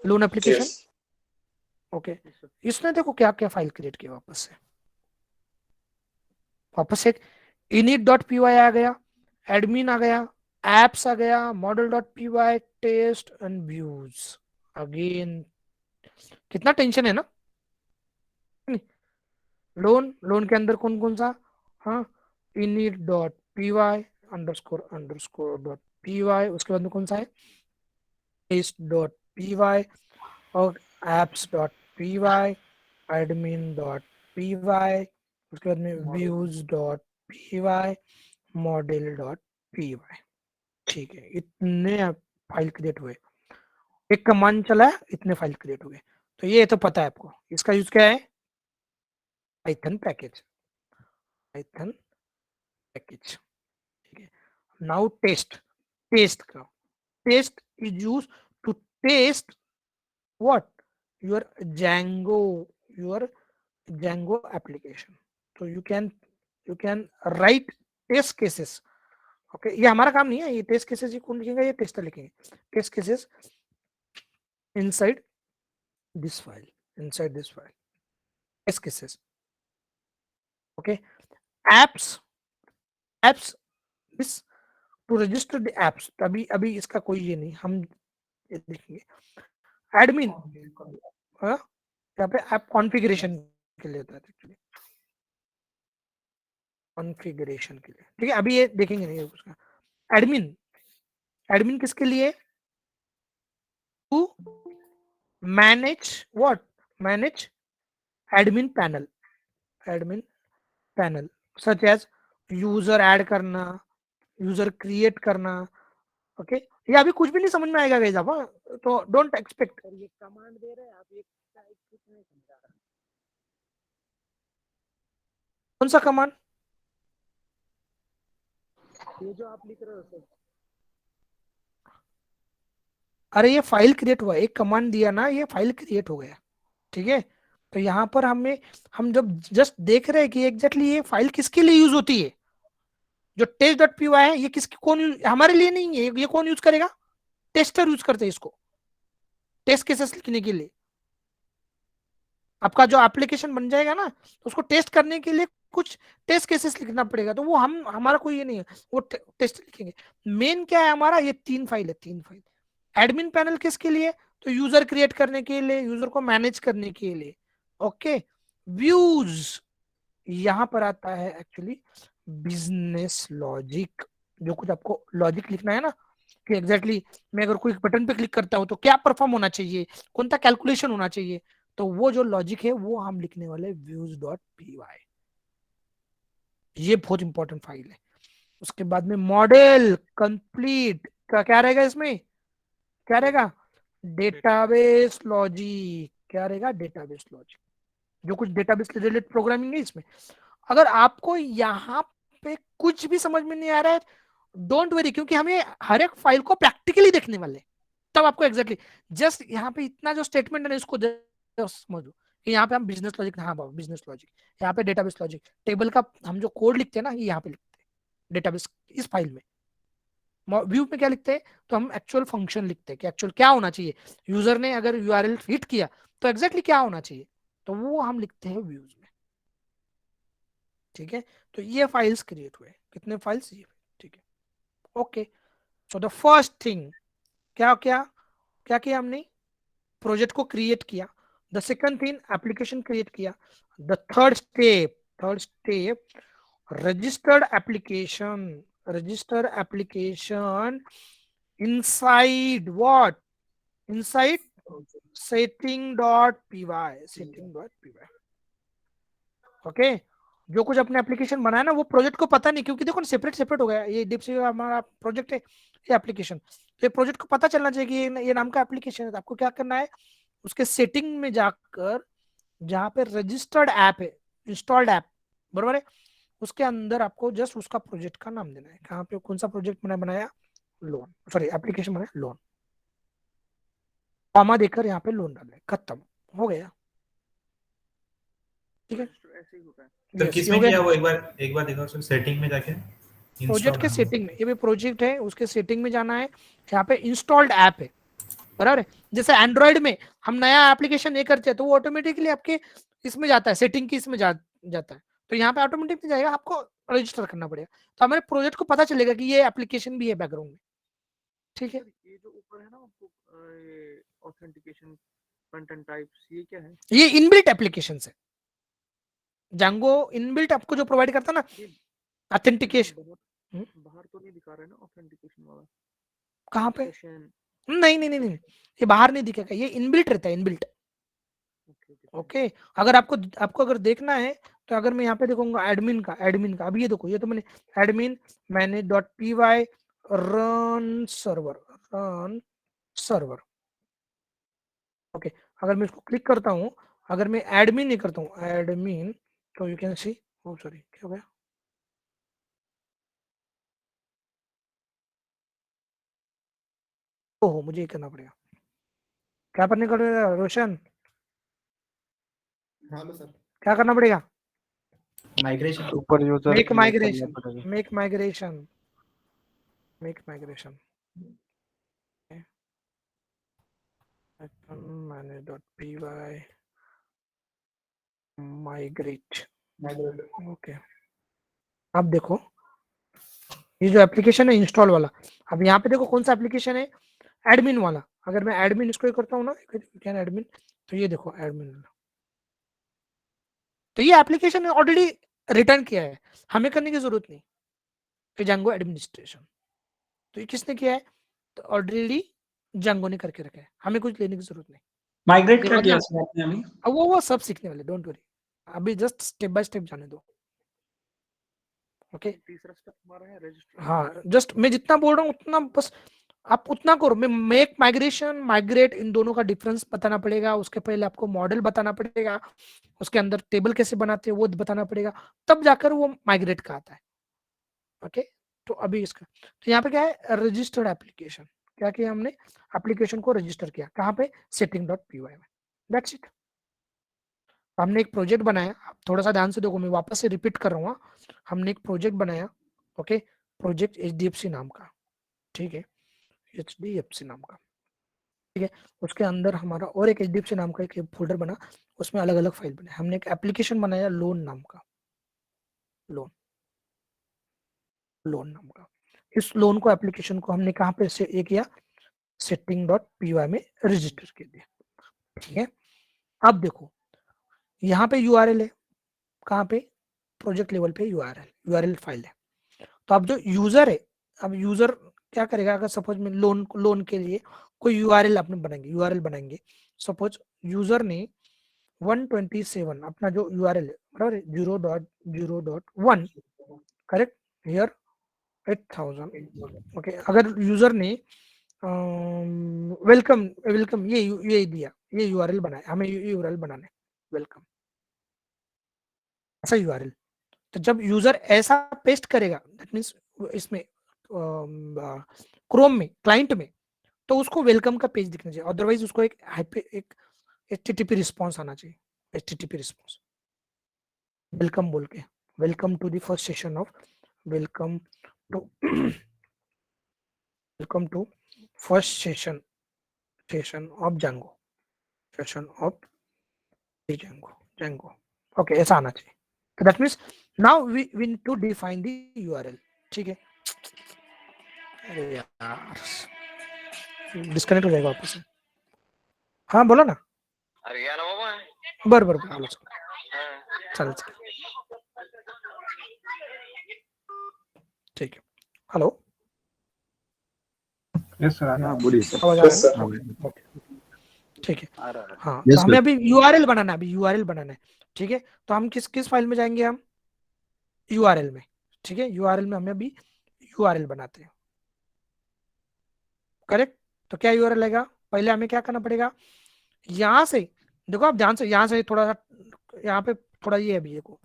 लोन एप्लीकेशन। ओके इसने देखो क्या क्या फाइल क्रिएट की, वापस एक init.py आ गया, एडमिन आ गया, एप्स आ गया, model.py test and views. Again कितना टेंशन है ना, लोन के अंदर कौन कौन सा, हाँ init.py __.py, उसके बाद में कौन सा है टेस्ट.py और apps.py admin.py, उसके बाद में views.py model.py। ठीक है, इतने फाइल क्रिएट हुए, एक कमांड चला है इतने फाइल क्रिएट हुए। तो ये तो पता है आपको, इसका यूज क्या है, पाइथन पैकेज, पाइथन पैकेज। ठीक है, नाउ टेस्ट, टेस्ट का test is use to test what your Django application। तो you can write test cases। Okay ये हमारा काम नहीं है, ये टेस्ट केसेस ही कौन लिखेगा, ये टेस्टर लिखेंगे test cases inside this file, inside this file test cases. Okay apps, apps this to register the apps. अभी इसका कोई ये नहीं, हम ये देखेंगे एडमिन, यहाँ पे ऐप कॉन्फ़िगरेशन के लिए होता है एक्चुअली, कॉन्फ़िगरेशन के लिए। ठीक है, अभी ये देखेंगे नहीं उसका। एडमिन, एडमिन किसके लिए? To manage what? Manage admin panel, admin panel such as user add करना, यूजर क्रिएट करना। ओके, ये अभी कुछ भी नहीं समझ में आएगा गाइस आप, तो डोंट एक्सपेक्ट। ये कमांड दे रहे हैं आप, ये कुछ नहीं समझा रहा। कौन सा कमांड? ये जो आप लिख रहे हो सर, अरे ये फाइल क्रिएट हुआ, एक कमांड दिया ना, ये फाइल क्रिएट हो गया। ठीक है, तो यहाँ पर हम जब जस्ट देख रहे हैं कि एग्जैक्टली ये फाइल किसके लिए यूज होती है। जो test.py है ये किसकी, कौन हमारे लिए नहीं है, ये कौन यूज करेगा? टेस्टर यूज करते हैं इसको टेस्ट केसेस लिखने के लिए। आपका जो एप्लीकेशन बन जाएगा ना, तो उसको टेस्ट करने के लिए कुछ टेस्ट केसेस लिखना पड़ेगा, तो वो हमारा कोई ये नहीं है, वो टेस्ट लिखेंगे। मेन क्या है हमारा? ये 3 फाइल है, 3 फाइल। एडमिन पैनल किसके लिए? तो यूजर क्रिएट करने के लिए, यूजर को मैनेज करने के लिए। ओके, व्यूज यहां पर आता है एक्चुअली बिजनेस लॉजिक। जो कुछ आपको लॉजिक लिखना है ना, कि एग्जैक्टली मैं अगर कोई बटन पे क्लिक करता हूं तो क्या परफॉर्म होना चाहिए, कौन सा कैलकुलेशन होना चाहिए, तो वो जो लॉजिक है वो हम लिखने वाले views.py। ये बहुत इंपॉर्टेंट फाइल है। उसके बाद में मॉडल कंप्लीट का क्या रहेगा? इसमें क्या रहेगा? Database logic. क्या रहेगा? Database logic. जो कुछ डेटाबेस रिलेटेड प्रोग्रामिंग है इसमें। अगर आपको यहाँ पे कुछ भी समझ में नहीं आ रहा है, डोंट वरी, क्योंकि हम ये हर एक फाइल को प्रैक्टिकली देखने वाले, तब आपको एग्जैक्टली जस्ट यहाँ पे इतना जो स्टेटमेंट है ना, इसको समझो कि यहाँ पे हम बिजनेस लॉजिक, हाँ बाबा बिजनेस लॉजिक, यहाँ पे डेटाबेस लॉजिक, टेबल का हम जो कोड लिखते हैं ना, ये यहाँ पे लिखते हैं डेटाबेस इस फाइल में। व्यू में क्या लिखते हैं? तो हम एक्चुअल फंक्शन लिखते हैं कि एक्चुअल क्या होना चाहिए, यूजर ने अगर यूआरएल हिट किया तो एग्जैक्टली क्या होना चाहिए, तो वो हम लिखते हैं व्यूज में। ठीक है, तो ये फाइल्स क्रिएट हुए, कितने फाइल्स? ये। ठीक है, okay. So the first thing क्या क्या क्या किया हमने? प्रोजेक्ट को क्रिएट किया। The second thing application create किया। The third step registered application inside what? Inside setting.py। Okay, जो कुछ अपने एप्लीकेशन बनाया ना, वो प्रोजेक्ट को पता नहीं, क्योंकि देखो सेपरेट हो गया। ये डिप से हमारा प्रोजेक्ट है, ये एप्लीकेशन, तो ये प्रोजेक्ट को पता चलना चाहिए कि ये नाम का एप्लीकेशन है। तो आपको क्या करना है? उसके सेटिंग में जाकर, जहाँ पे रजिस्टर्ड ऐप है, इंस्टॉल्ड ऐप, बराबर है, उसके अंदर आपको जस्ट उसका प्रोजेक्ट का नाम देना है। कहाँ पे, कौन सा प्रोजेक्ट मैंने बनाया? लोन, सॉरी एप्लीकेशन बनाया लोन, कॉमा देकर यहाँ पे लोन डाले, खत्म हो गया। ठीक है, ऐसे ही होता है। तो किसमें किया वो? एक बार देखो सर, सेटिंग में जाके प्रोजेक्ट के सेटिंग में, ये भी प्रोजेक्ट है, उसके सेटिंग में जाना है। यहाँ पे इंस्टॉल्ड ऐप है, बराबर है। जैसे एंड्रॉइड में हम नया एप्लीकेशन ये करते हैं तो वो ऑटोमेटिकली आपके इसमें जाता है, सेटिंग की इसमें जाता है, तो यहाँ पे ऑटोमेटिकली जाएगा, आपको रजिस्टर करना पड़ेगा। तो हमारे प्रोजेक्ट को पता चलेगा कि ये एप्लीकेशन भी है बैकग्राउंड में। ठीक है, ये जो ऊपर है ना आपको, ये ऑथेंटिकेशन कंटेंट टाइप्स, ये क्या है? ये इनबिल्ट एप्लीकेशन है। Django इनबिल्ट आपको जो प्रोवाइड करता है ना ऑथेंटिकेशन। बाहर तो नहीं दिखा रहा है ना ऑथेंटिकेशन वाला? कहाँ पे? नहीं, ये बाहर नहीं दिखेगा, ये इनबिल्ट रहता है, इनबिल्ट। ओके, अगर आपको अगर देखना है, तो अगर मैं यहाँ पे देखूंगा एडमिन का, अभी ये देखो, ये तो मैंने admin manage.py run server. Okay, अगर मैं इसको क्लिक करता हूँ, अगर मैं एडमिन नहीं करता हूँ, एडमिन, तो you can see, oh sorry क्या हो गया? ओहो, मुझे ये करना पड़ेगा। क्या करने का रोशन? हाँ सर, क्या करना पड़ेगा? Migration super user make migration manage.py migrate। Okay, अब देखो ये जो एप्लीकेशन है इंस्टॉल वाला, अब यहाँ पे देखो कौन सा एप्लीकेशन है? एडमिन वाला। अगर मैं एडमिन इसको करता हूँ ना, कैन एडमिन, तो ये देखो एडमिन, तो ये एप्लीकेशन ऑलरेडी रिटर्न किया है, हमें करने की जरूरत नहीं, Django एडमिनिस्ट्रेशन। तो ये किसने किया है? तो ऑलरेडी Django ने करके रखा है, हमें कुछ लेने की जरूरत नहीं। माइग्रेट क्या किया सर आपने अभी? अब वो सब सीखने वाले, डोंट वरी, अभी जस्ट स्टेप बाय स्टेप जाने दो। ओके तीसरा स्टेप हमारा है रजिस्टर। हाँ, जस्ट मैं जितना बोल रहा हूँ उतना बस आप उतना करो। मैं मेक, माइग्रेशन, माइग्रेट, इन दोनों का डिफरेंस बताना पड़ेगा, उसके पहले आपको मॉडल बताना पड़ेगा, उसके अंदर टेबल कैसे बनाते हैं वो बताना पड़ेगा, तब जाकर वो माइग्रेट का आता है। ओके तो अभी इसका, तो यहाँ पे क्या है, रजिस्टर्ड एप्लीकेशन। क्या किया हमने? एप्लीकेशन को रजिस्टर किया, कहाँ पे? setting.py में। That's it. हमने एक प्रोजेक्ट बनाया, आप थोड़ा सा ध्यान से देखो, मैं वापस से रिपीट कर रहा हूँ। हमने एक प्रोजेक्ट बनाया, ओके, प्रोजेक्ट HDFC नाम का, ठीक है, HDFC नाम का, ठीक है। उसके अंदर हमारा और एक HDFC नाम का एक फोल्डर बना, उसमें अलग अलग फाइल बने। हमने एक एप्लीकेशन बनाया लोन नाम का, लोन नाम का। इस लोन को, एप्लीकेशन को हमने कहाँ पे से ये किया? setting.py में रजिस्टर कर दिया, ठीक है। अब देखो यहाँ पे URL है, कहाँ पे? प्रोजेक्ट लेवल पे URL फाइल है। तो अब जो यूजर है, अब यूजर क्या करेगा? अगर सपोज में लोन के लिए कोई URL अपने बनाएंगे, सपोज यूजर ने 127 अपना जो URL है, बराबर है, 0.0.1, करेक्ट, हियर 8000, ओके। अगर यूजर ने वेलकम ये दिया, ये URL बनाया, हमें ये URL बनाना है, वेलकम, ऐसा URL। तो जब यूजर ऐसा पेस्ट करेगा, दैट मीन्स इसमें क्रोम में, क्लाइंट में, तो उसको वेलकम का पेज दिखना चाहिए, अदरवाइज उसको एक HTTP रिस्पॉन्स आना चाहिए, HTTP रिस्पॉन्स, वेलकम बोल के, welcome to the first session of, welcome to first session of Django, Django, okay, ऐसा आना चाहिए। तो that means now we need to define the URL, ठीक है। अरे यार डिस्कनेक्ट हो जाएगा वापस से। हाँ बोलो ना। अरे यार बाबा बर बोलो, चल ठीक है। हेलो, यस सर, हाँ बोलिए सर। आवाज आ रहा है? ठीक है, हाँ। तो हमें अभी URL बनाना है, ठीक है। तो हम किस फाइल में जाएंगे? हम URL में, ठीक है। URL में हमें अभी URL बनाते हैं, करेक्ट। तो क्या URL आएगा? पहले हमें क्या करना पड़ेगा? यहाँ से देखो, आप ध्यान से, यहाँ से थोड़ा सा, यहाँ पे थोड़ा ये अभी देखो,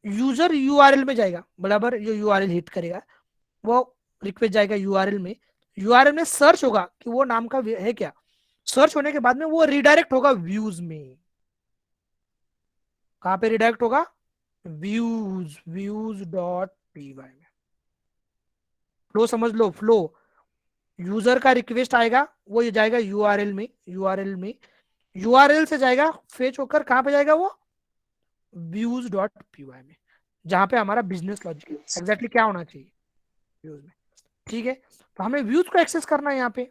यूजर URL में जाएगा, बराबर, जो URL हिट करेगा वो रिक्वेस्ट जाएगा URL में सर्च होगा कि वो नाम का है क्या। सर्च होने के बाद में वो रिडायरेक्ट होगा व्यूज में। कहां पे रिडायरेक्ट होगा? views.py में। फ्लो समझ लो, फ्लो। यूजर का रिक्वेस्ट आएगा, वो ये जाएगा URL में, URL से जाएगा, फेच होकर कहां पे जाएगा वो? views.py में, जहां पे हमारा बिजनेस लॉजिक है, एग्जैक्टली क्या होना चाहिए व्यूज में, ठीक है। तो हमें व्यूज को एक्सेस करना है। यहाँ पे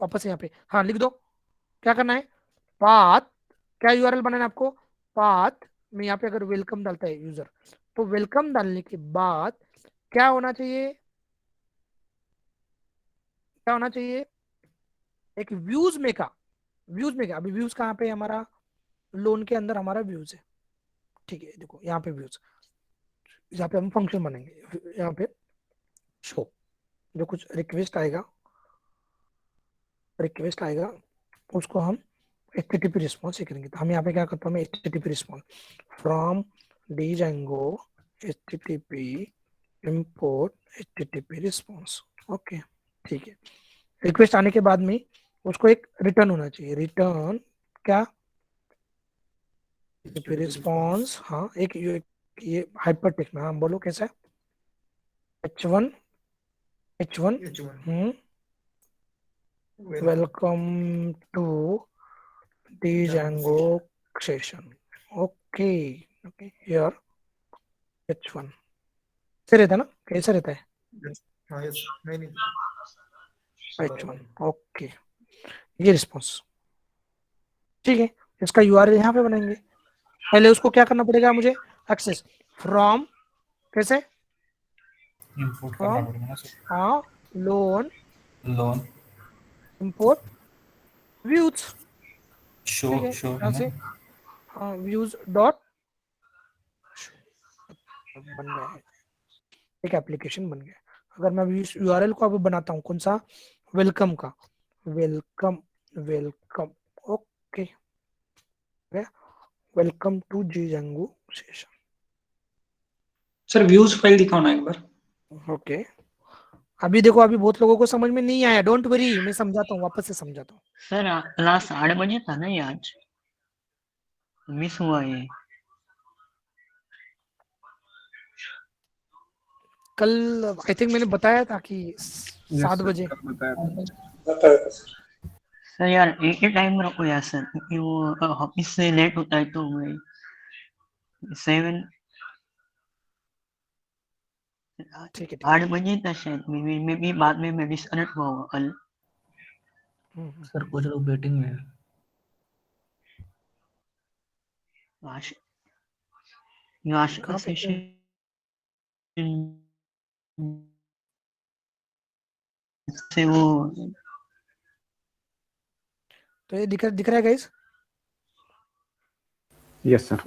वापस यहाँ पे, हाँ लिख दो, क्या करना है? पाथ, क्या URL बनाना है आपको? पाथ में यहाँ पे अगर वेलकम डालता है यूजर, तो वेलकम डालने के बाद क्या होना चाहिए? एक व्यूज में का, अभी व्यूज कहाँ पे? हमारा लोन के अंदर हमारा व्यूज है, ठीक है। देखो यहाँ पे व्यूज, यहाँ पे हम फंक्शन बनाएंगे, यहाँ पे शो, जो कुछ रिक्वेस्ट आएगा उसको हम HTTP रिस्पॉन्स करेंगे। तो हम यहाँ पे क्या करते हैं? HTTP response from Django HTTP import HTTP response, okay, ठीक है। रिक्वेस्ट आने के बाद में उसको एक रिटर्न होना चाहिए, रिटर्न क्या? रिस्पॉन्स, हाँ, एक ये हाइपर टेक्स्ट में, हाँ बोलो कैसा है? H1 welcome to Django session, okay, here H1 से रहता है ना? कैसा रहता है? H1, ओके, ये रिस्पॉन्स, ठीक है। इसका URL यहाँ पे बनाएंगे, पहले उसको क्या करना पड़ेगा मुझे, एक्सेस फ्रॉम, कैसे इंपोर्ट करना फ्रॉम, पड़ेगा ना सर, हाँ loan loan import views, show ठीक है शो यहाँ है से ना, व्यूज डॉट बन गया है, एक एप्लीकेशन बन गया। अगर मैं यूआरएल को अब बनाता हूँ कौन सा, वेलकम का, welcome welcome, okay welcome to Django session, sir views file दिखाओ ना एक बार। ओके। अभी देखो अभी बहुत लोगों को समझ में नहीं आया, डोंट वरी मैं समझाता हूँ, वापस से समझाता हूँ। सर क्लास 8 बजे था ना ये, आज मिस हुआ ये। कल आई थिंक मैंने बताया था कि 7 बजे। सर यार एक ही टाइम रखो यार सर, क्योंकि वो ऑफिस से लेट होता है तो वही 7 ठीक है 8 बजे था शायद, मे भी बाद में मैं डिस्कनेक्ट हुआ होगा कल। सर कुछ लोग वेटिंग में है। आज आज का कहाँ पे सेशन से वो तो ये दिख रहा है गाइस, यस सर।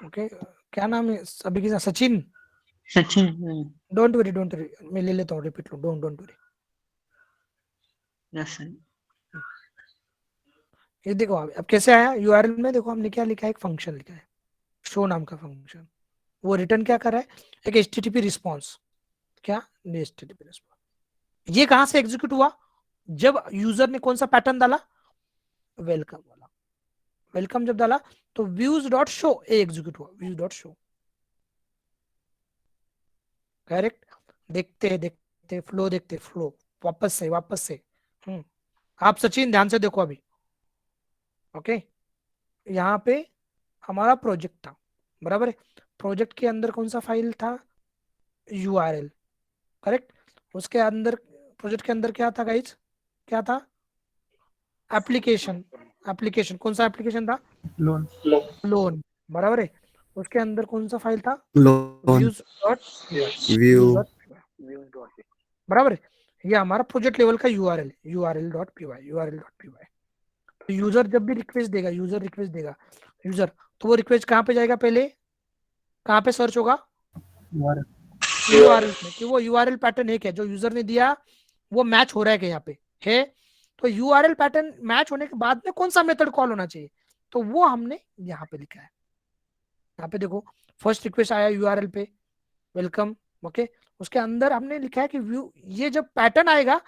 ओके क्या नाम है अभी की, सचिन, सचिन डोंट वरी मैं ले लेता हूँ, repeat low, don't worry. Yes sir. ये देखो अब कैसे आया यूआरएल में, देखो हमने क्या लिखा है, एक फंक्शन लिखा है शो नाम का फंक्शन, वो रिटर्न क्या कर रहा है, एक HTTP रिस्पॉन्स, क्या HTTP रिस्पॉन्स। ये कहां से एग्जीक्यूट हुआ, जब यूजर ने कौन सा पैटर्न डाला, वेलकम वाला, वेलकम जब डाला तो व्यूज डॉट शो एग्जीक्यूट हुआ, व्यूज डॉट शो, करेक्ट। देखते फ्लो, देखते फ्लो, वापस से आप सचिन ध्यान से देखो अभी, ओके यहाँ पे हमारा प्रोजेक्ट था, बराबर है, प्रोजेक्ट के अंदर कौन सा फाइल था, यूआरएल, करेक्ट। उसके अंदर प्रोजेक्ट के अंदर क्या था गाइज, क्या था, एप्लीकेशन कौन सा एप्लीकेशन था, लोन, बराबर है। उसके अंदर कौन सा फाइल था, लोन व्यूज डॉट व्यू बराबर है। ये हमारा प्रोजेक्ट लेवल का यूआरएल, url.py। तो यूजर जब भी रिक्वेस्ट देगा, यूजर तो वो रिक्वेस्ट कहाँ पे जाएगा, पहले कहाँ पे सर्च होगा, यूआरएल में, कि वो यूआरएल पैटर्न है क्या, जो यूजर ने दिया वो मैच हो रहा है क्या यहाँ पे है। तो यूआरएल पैटर्न मैच होने के बाद में कौन सा मेथड कॉल होना चाहिए, तो वो हमने यहाँ पे लिखा है। यहाँ पे देखो फर्स्ट रिक्वेस्ट आया यूआरएल पे, वेलकम, ओके। उसके अंदर हमने लिखा है कि व्यू, ये जब पैटर्न आएगा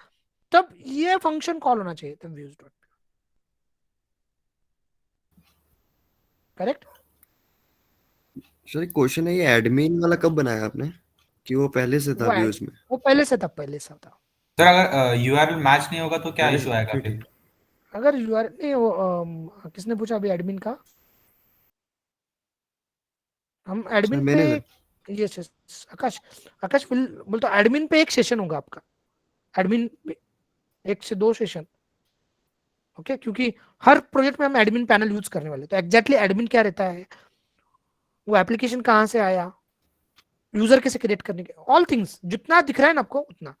तब ये फंक्शन कॉल होना चाहिए, तब views dot, correct. Sir question है, ये एडमिन वाला कब बनाया आपने, कि वो पहले से था व्यूज में? वो पहले से था सर अगर यूआरएल मैच नहीं होगा तो क्या इशू आएगा फिर? अगर यूआरएल नहीं, वो किसने पूछा अभी एडमिन का, हम एडमिन पे, मैंने ये आकाश बोलता एडमिन पे एक सेशन होगा आपका, एडमिन पे 1 से 2 सेशन, ओके। क्योंकि हर प्रोजेक्ट में हम एडमिन पैनल यूज करने वाले, तो एग्जैक्टली एडमिन क्या रहता है, वो एप्लीकेशन कहाँ से आया, यूजर कैसे क्रिएट करने के, ऑल थिंग्स जितना दिख रहा है ना आपको उतना।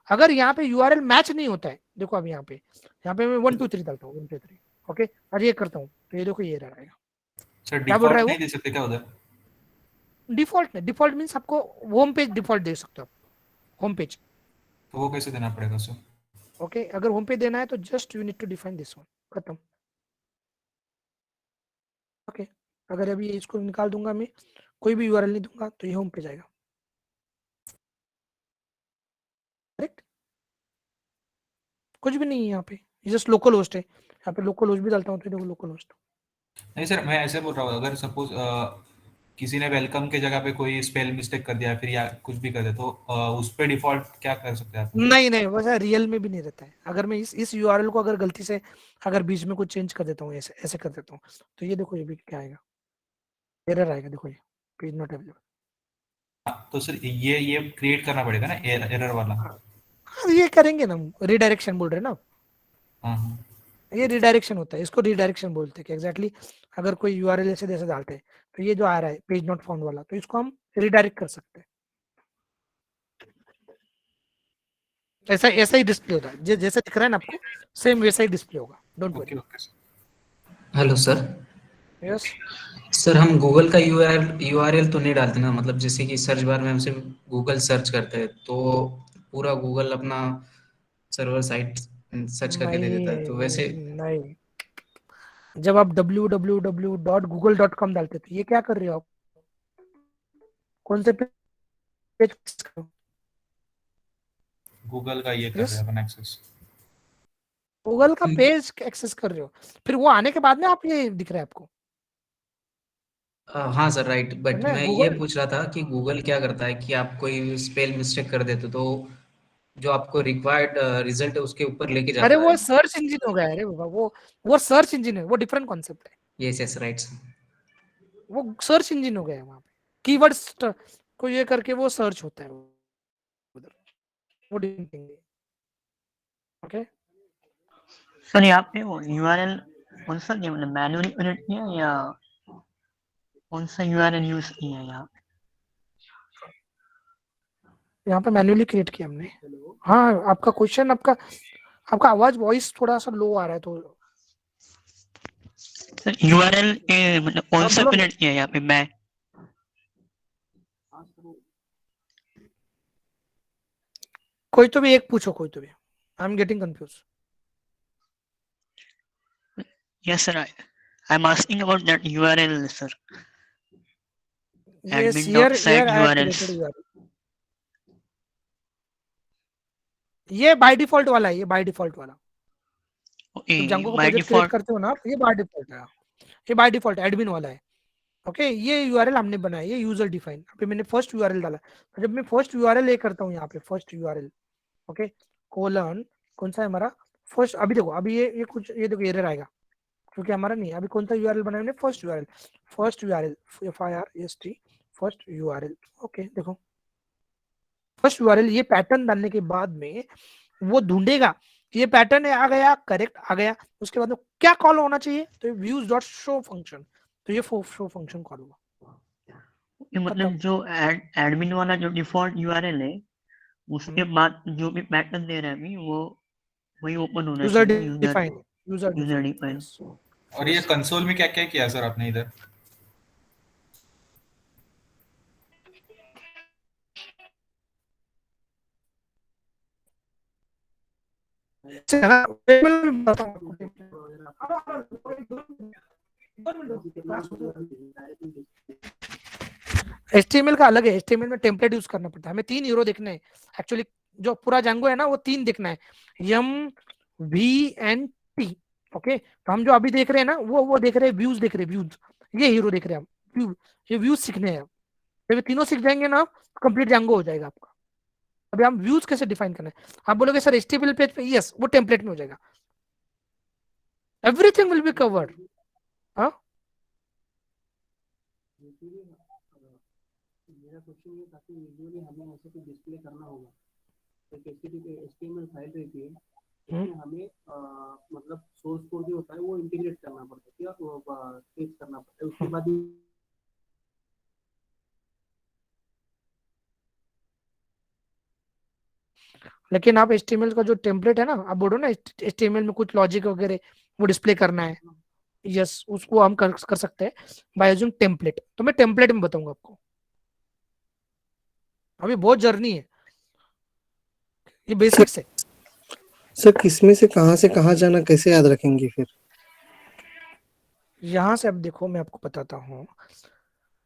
अगर यहाँ पे यूआरएल मैच नहीं होता है, देखो अभी यहाँ पे मैं 1 2 3 डालता हूँ, 1 2 3, ओके, और ये करता हूँ तो ये देखो ये रहेगा। सर क्या बोल रहा है डिफॉल्ट नहीं दे सकते क्या उधर? डिफॉल्ट नहीं, डिफॉल्ट मीन्स आपको होम पेज डिफॉल्ट दे सकते हो, होम पेज, तो वो कैसे देना पड़ेगा सर? ओके। अगर होम पेज देना है तो just you need to define this one, खत्म, ओके। अगर अभी इसको निकाल दूंगा मैं, कोई भी यूआरएल नहीं दूंगा तो ये होम पेज आएगा, करेक्ट। कुछ भी नहीं है यहाँ पे, जस्ट लोकल होस्ट है, यहाँ पे लोकल होस्ट भी डालता हूँ तो देखो लोकल होस्ट। नहीं सर, मैं ऐसे बोल रहा हूँ, अगर सपोज किसी ने वेलकम के जगह पे कोई स्पेल मिस्टेक कर दिया फिर या कुछ भी कर दिया तो उस पे डिफॉल्ट क्या कर सकते हैं आप? नहीं वैसा रियल में भी नहीं रहता है। अगर मैं इस यूआरएल को अगर गलती से अगर बीच में कुछ चेंज कर देता हूँ, ऐसे कर देता हूँ, तो ये देखो ये भी क्या आएगा, एरर आएगा, देखो ये पेज नॉट अवेलेबल। तो सर ये क्रिएट करना पड़ेगा ना एरर वाला? हाँ, ये करेंगे ना, रिडायरेक्शन बोल रहे हैं ना, हाँ ये रिडायरेक्शन होता है, इसको रिडायरेक्शन बोलते हैं कि एग्जैक्टली अगर कोई यूआरएल ऐसे जैसे डालते हैं तो ये जो आ रहा है पेज नॉट फाउंड वाला, तो इसको हम रिडायरेक्ट कर सकते हैं। ऐसा ऐसा ही डिस्प्ले होता है, जैसा दिख रहा है ना आपको सेम वैसा ही डिस्प्ले होगा, don't worry. Hello sir. Yes sir हम गूगल का यूआरएल तो नहीं डालते ना, मतलब जैसे कि सर्च बार में हम सिर्फ गूगल सर्च करते हैं तो पूरा गूगल अपना सर्वर साइट सर्च करके दे देता है, तो वैसे नहीं, जब आप www.google.com डालते थे, ये क्या कर रहे हो आप? कौन से पेज? गूगल का ये कर रहे हैं अपन एक्सेस। गूगल का पेज एक्सेस कर रहे हो, फिर वो आने के बाद में आप ये दिख रहा है आपको। हाँ सर राइट, बट नहीं, मैं ये पूछ रहा था कि गूगल क्या करता है कि आप कोई स्पेल मिस्टेक कर देते तो जो आपको रिक्वायर्ड रिजल्ट है उसके ऊपर लेके अरे जाता वो है। सर्च इंजन हो गया, अरे बाबा वो सर्च इंजन है, वो डिफरेंट कॉन्सेप्ट है। Yes yes right. वो सर्च इंजन हो गया है, वहां पे कीवर्ड्स को ये करके वो सर्च होता है उधर, वो डिफरेंट थिंग है। ओके सर यहाँ पे वो यूआरएल कौन सा दिया, मतलब मैन्युअली क्रिएट किया या कौन सा यूआरएल यूज किया है यहाँ पे? यहाँ पे मैन्युअली क्रिएट किया हमने। हाँ, आपका क्वेश्चन, आपका आवाज वॉइस थोड़ा सा लो आ रहा है, तो सर यूआरएल मतलब कौन सा बोलो ना। क्रिएट किया है यहाँ पे मैं? कोई तो भी एक पूछो, कोई तो भी, I am getting confuse. Yes sir, I'm asking about that URL sir. Yes, here Admin.site I have URLs. created URL. ये बाय डिफॉल्ट वाला है, ये बाय डिफॉल्ट वाला। Okay, जब Django का by प्रोजेक्ट क्रिएट default. करते हो ना, तो ये बाय डिफॉल्ट है, ये बाय डिफॉल्ट एडमिन वाला है। ओके ये यूआरएल हमने बनाया, ये यूजर डिफाइन। अभी मैंने फर्स्ट यूआरएल डाला, तो जब मैं फर्स्ट यूआरएल ले करता हूँ यहाँ पे फर्स्ट यूआरएल, ओके कोलन कौन सा है हमारा फर्स्ट, अभी देखो अभी ये कुछ ये देखो एरर आएगा क्योंकि हमारा नहीं, अभी कौन सा यूआरएल बनाया हमने, first URL FIRST first URL. Okay देखो फर्स्ट यूआरएल, ये पैटर्न डालने के बाद में वो ढूंढेगा ये पैटर्न आ गया, करेक्ट आ गया, उसके बाद में क्या कॉल होना चाहिए, तो व्यूज डॉट शो फंक्शन, तो ये शो फंक्शन कॉल होगा। मतलब जो एडमिन वाला जो डिफॉल्ट यूआरएल है उसके बाद जो भी पैटर्न दे रहा है अभी वो वही ओपन होना यूजर चाहिए, डिफाइन, यूजर डिफाइन। और ये कंसोल में क्या क्या किया सर आपने इधर? HTML का अलग है, HTML में टेम्पलेट यूज करना पड़ता है, हमें 3 हीरो देखने हैं एक्चुअली, जो पूरा Django है ना वो 3 देखना है, M V N T। Okay तो हम जो अभी देख रहे हैं ना वो देख रहे हैं व्यूज, देख रहे हैं व्यूज, ये हीरो देख रहे हैं हम, ये व्यूज सीखने हैं। जब ये तीनों सीख जाएंगे ना कंप्लीट Django हो जाएगा आपका। अभी हम व्यूज कैसे डिफाइन करना है, आप बोलोगे सर HTML पेज पे, यस वो टेम्पलेट में हो जाएगा, एवरीथिंग विल बी कवर्ड। हाँ मेरा क्वेश्चन ये था कि यूजुअली हमें ऐसे कुछ डिस्प्ले करना होगा, तो HTML फाइल रहती है, उसमें हमें मतलब सोर्स कोड जो होता है वो इंटीग्रेट करना पड़ता है, क्या टेस्ट करना पड़ता है, उसके बाद लेकिन आप HTML का जो टेम्पलेट है ना, आप बोलो ना HTML में कुछ लॉजिक वगैरह वो डिस्प्ले करना है, यस उसको हम कर सकते हैं बाय यूजिंग टेम्पलेट। तो मैं टेम्पलेट में बताऊंगा आपको, अभी बहुत जर्नी है, ये बेसिक्स है। सर किसमें से कहाँ जाना कैसे याद रखेंगे फिर? यहां से अब देखो मैं आपको बताता हूँ,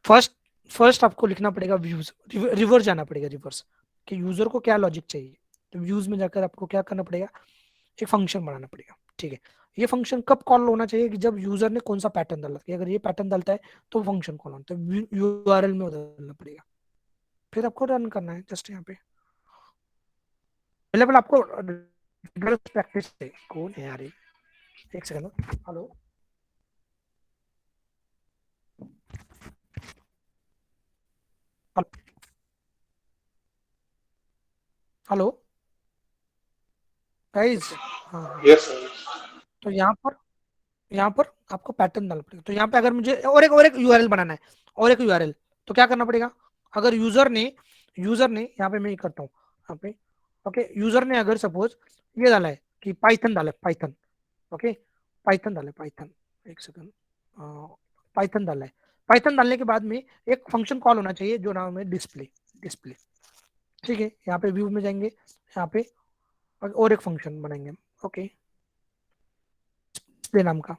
फर्स्ट आपको लिखना पड़ेगा व्यूज, रिवर्स जाना पड़ेगा, रिवर्स कि यूजर को क्या लॉजिक चाहिए, तो व्यूज में जाकर आपको क्या करना पड़ेगा, एक फंक्शन बनाना पड़ेगा। ठीक है, ये फंक्शन कब कॉल होना चाहिए कि जब यूजर ने कौन सा पैटर्न डाला, कि अगर ये पैटर्न डालता है तो फंक्शन कॉल होता है, यूआरएल में डालना पड़ेगा, फिर आपको रन करना है जस्ट यहाँ पे अवेलेबल आपको प्रैक्टिस है। कौन है यार, एक सेकंड, हेलो हेलो गाइस, हाँ Yes, sir. तो यहाँ पर आपको पैटर्न डालना पड़ेगा। तो यहाँ पे अगर मुझे और एक यूआरएल बनाना है, और एक यूआरएल, तो क्या करना पड़ेगा? अगर यूजर ने यहाँ पे मैं ये करता हूँ, यहाँ पे ओके, यूजर ने अगर सपोज ये डाला है कि पाइथन डाला है, पाइथन, ओके, पाइथन डाला है, पाइथन, एक सेकंड, पाइथन डाला है। पाइथन डालने के बाद में एक फंक्शन कॉल होना चाहिए जो नाम है डिस्प्ले, डिस्प्ले, ठीक है। यहाँ पे व्यू में जाएंगे, यहाँ पे और एक फंक्शन बनाएंगे, ओके, डिस्प्ले नाम का,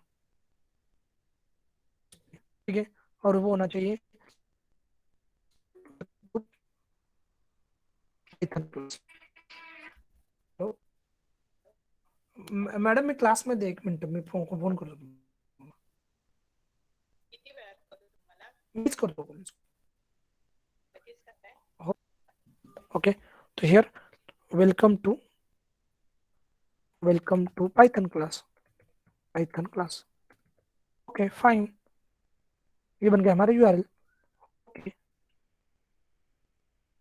ठीक है। और वो होना चाहिए मैडम मैं क्लास में एक मिनट में फोन कर मिस कर दो। ओके, तो here welcome to Python class, okay fine, ये बन गया हमारा यूआरएल। ओके,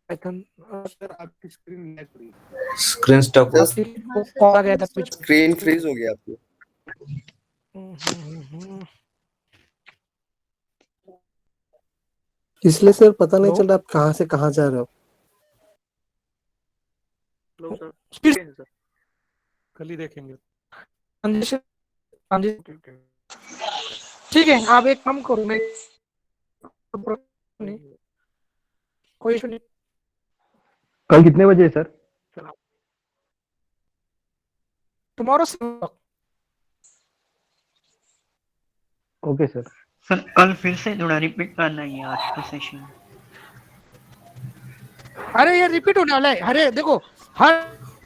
पाइथन सर आपकी स्क्रीन स्टॉप Just कॉल आ गया था कुछ, स्क्रीन फ्रीज हो गया आपकी। इसलिए सर पता नहीं चल रहा आप कहाँ से कहाँ जा रहे हो। हेलो सर, ठीक है सर, कल ही देखेंगे। ठीक है, आप एक काम करो, मैं कोई इशू नहीं। कल कितने बजे sir? Tomorrow. Okay sir. Sir कल फिर से थोड़ा रिपीट करना है आज का सेशन। अरे ये रिपीट होने वाला है, अरे देखो हर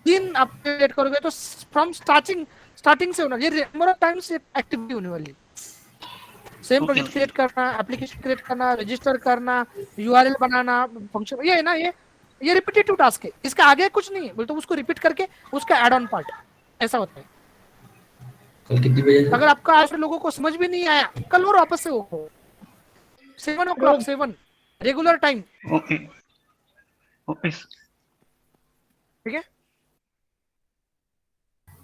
दिन आप क्रिएट करोगे तो फ्रॉम स्टार्टिंग से होना, ये नंबर ऑफ टाइम्स एक्टिविटी होने वाली है। सेम प्रोजेक्ट क्रिएट करना, एप्लीकेशन क्रिएट करना, रजिस्टर करना, यूआरएल बनाना, फंक्शन, ये है ना, ये रिपीटेटिव टास्क है, इसका आगे कुछ नहीं है, बोल तो उसको रिपीट करके उसका एड ऑन पार्ट ऐसा होता है। कल कितनी बजे? अगर आपका आज लोगों को समझ भी नहीं आया, कल और वापस से हो 7 o'clock 7 regular time. Okay okay ठीक है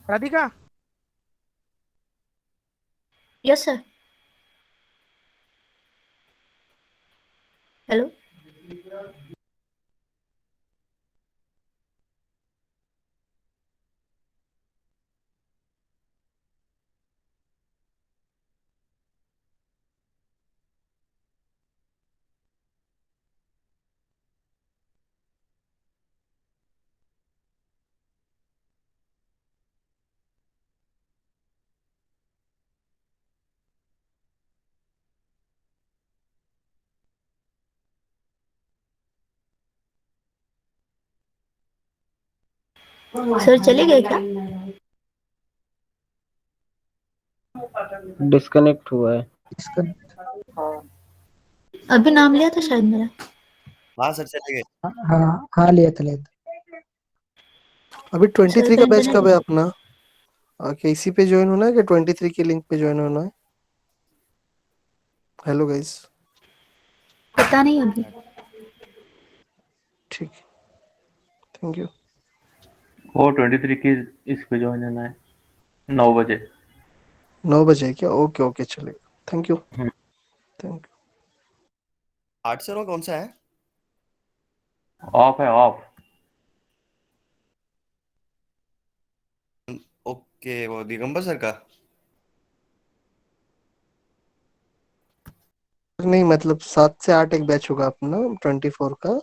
Radhika? Yes sir. Hello sir, चले गए क्या? डिस्कनेक्ट हुआ है। अभी नाम लिया था शायद मेरा। हाँ सर चले गए। हाँ लिया था। अभी 23 का बैच कब है अपना? क्या इसी पे ज्वाइन होना है कि 23 के लिंक पे ज्वाइन होना है? हेलो गाइस, पता नहीं अभी। ठीक, थैंक यू। वो 23 की इस पे ज्वाइन होना है 9 बजे। 9 बजे क्या? ओके ओके चलेगा, thank you thank you. Art sir वो कौन सा है? ऑफ है, ऑफ। ओके, वो दिगंबर सर का? नहीं मतलब 7 से 8 एक बैच होगा अपना 24 का,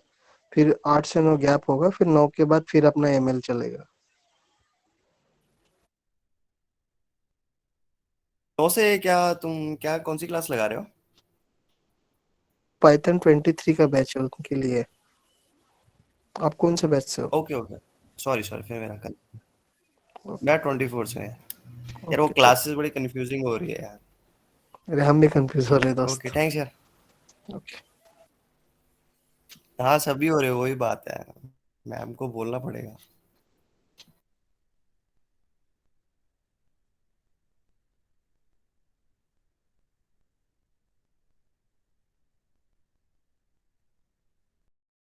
फिर 8 से 9 गैप होगा, फिर 9 के बाद फिर अपना एमएल चलेगा। 9 से क्या तुम क्या कौन सी क्लास लगा रहे हो? पाइथन 23 का बैच है उनके लिए। आप कौन से बैच से हो? ओके ओके, सॉरी फिर मेरा कल मैं 24 से है यार। वो क्लासेस बड़ी कंफ्यूजिंग हो रही है यार। अरे हम भी कंफ्यूज हो रहे हैं दोस्त। ओके थैंक्स यार। ओके हाँ सभी हो रहे हो, वही बात है, मैम को बोलना पड़ेगा।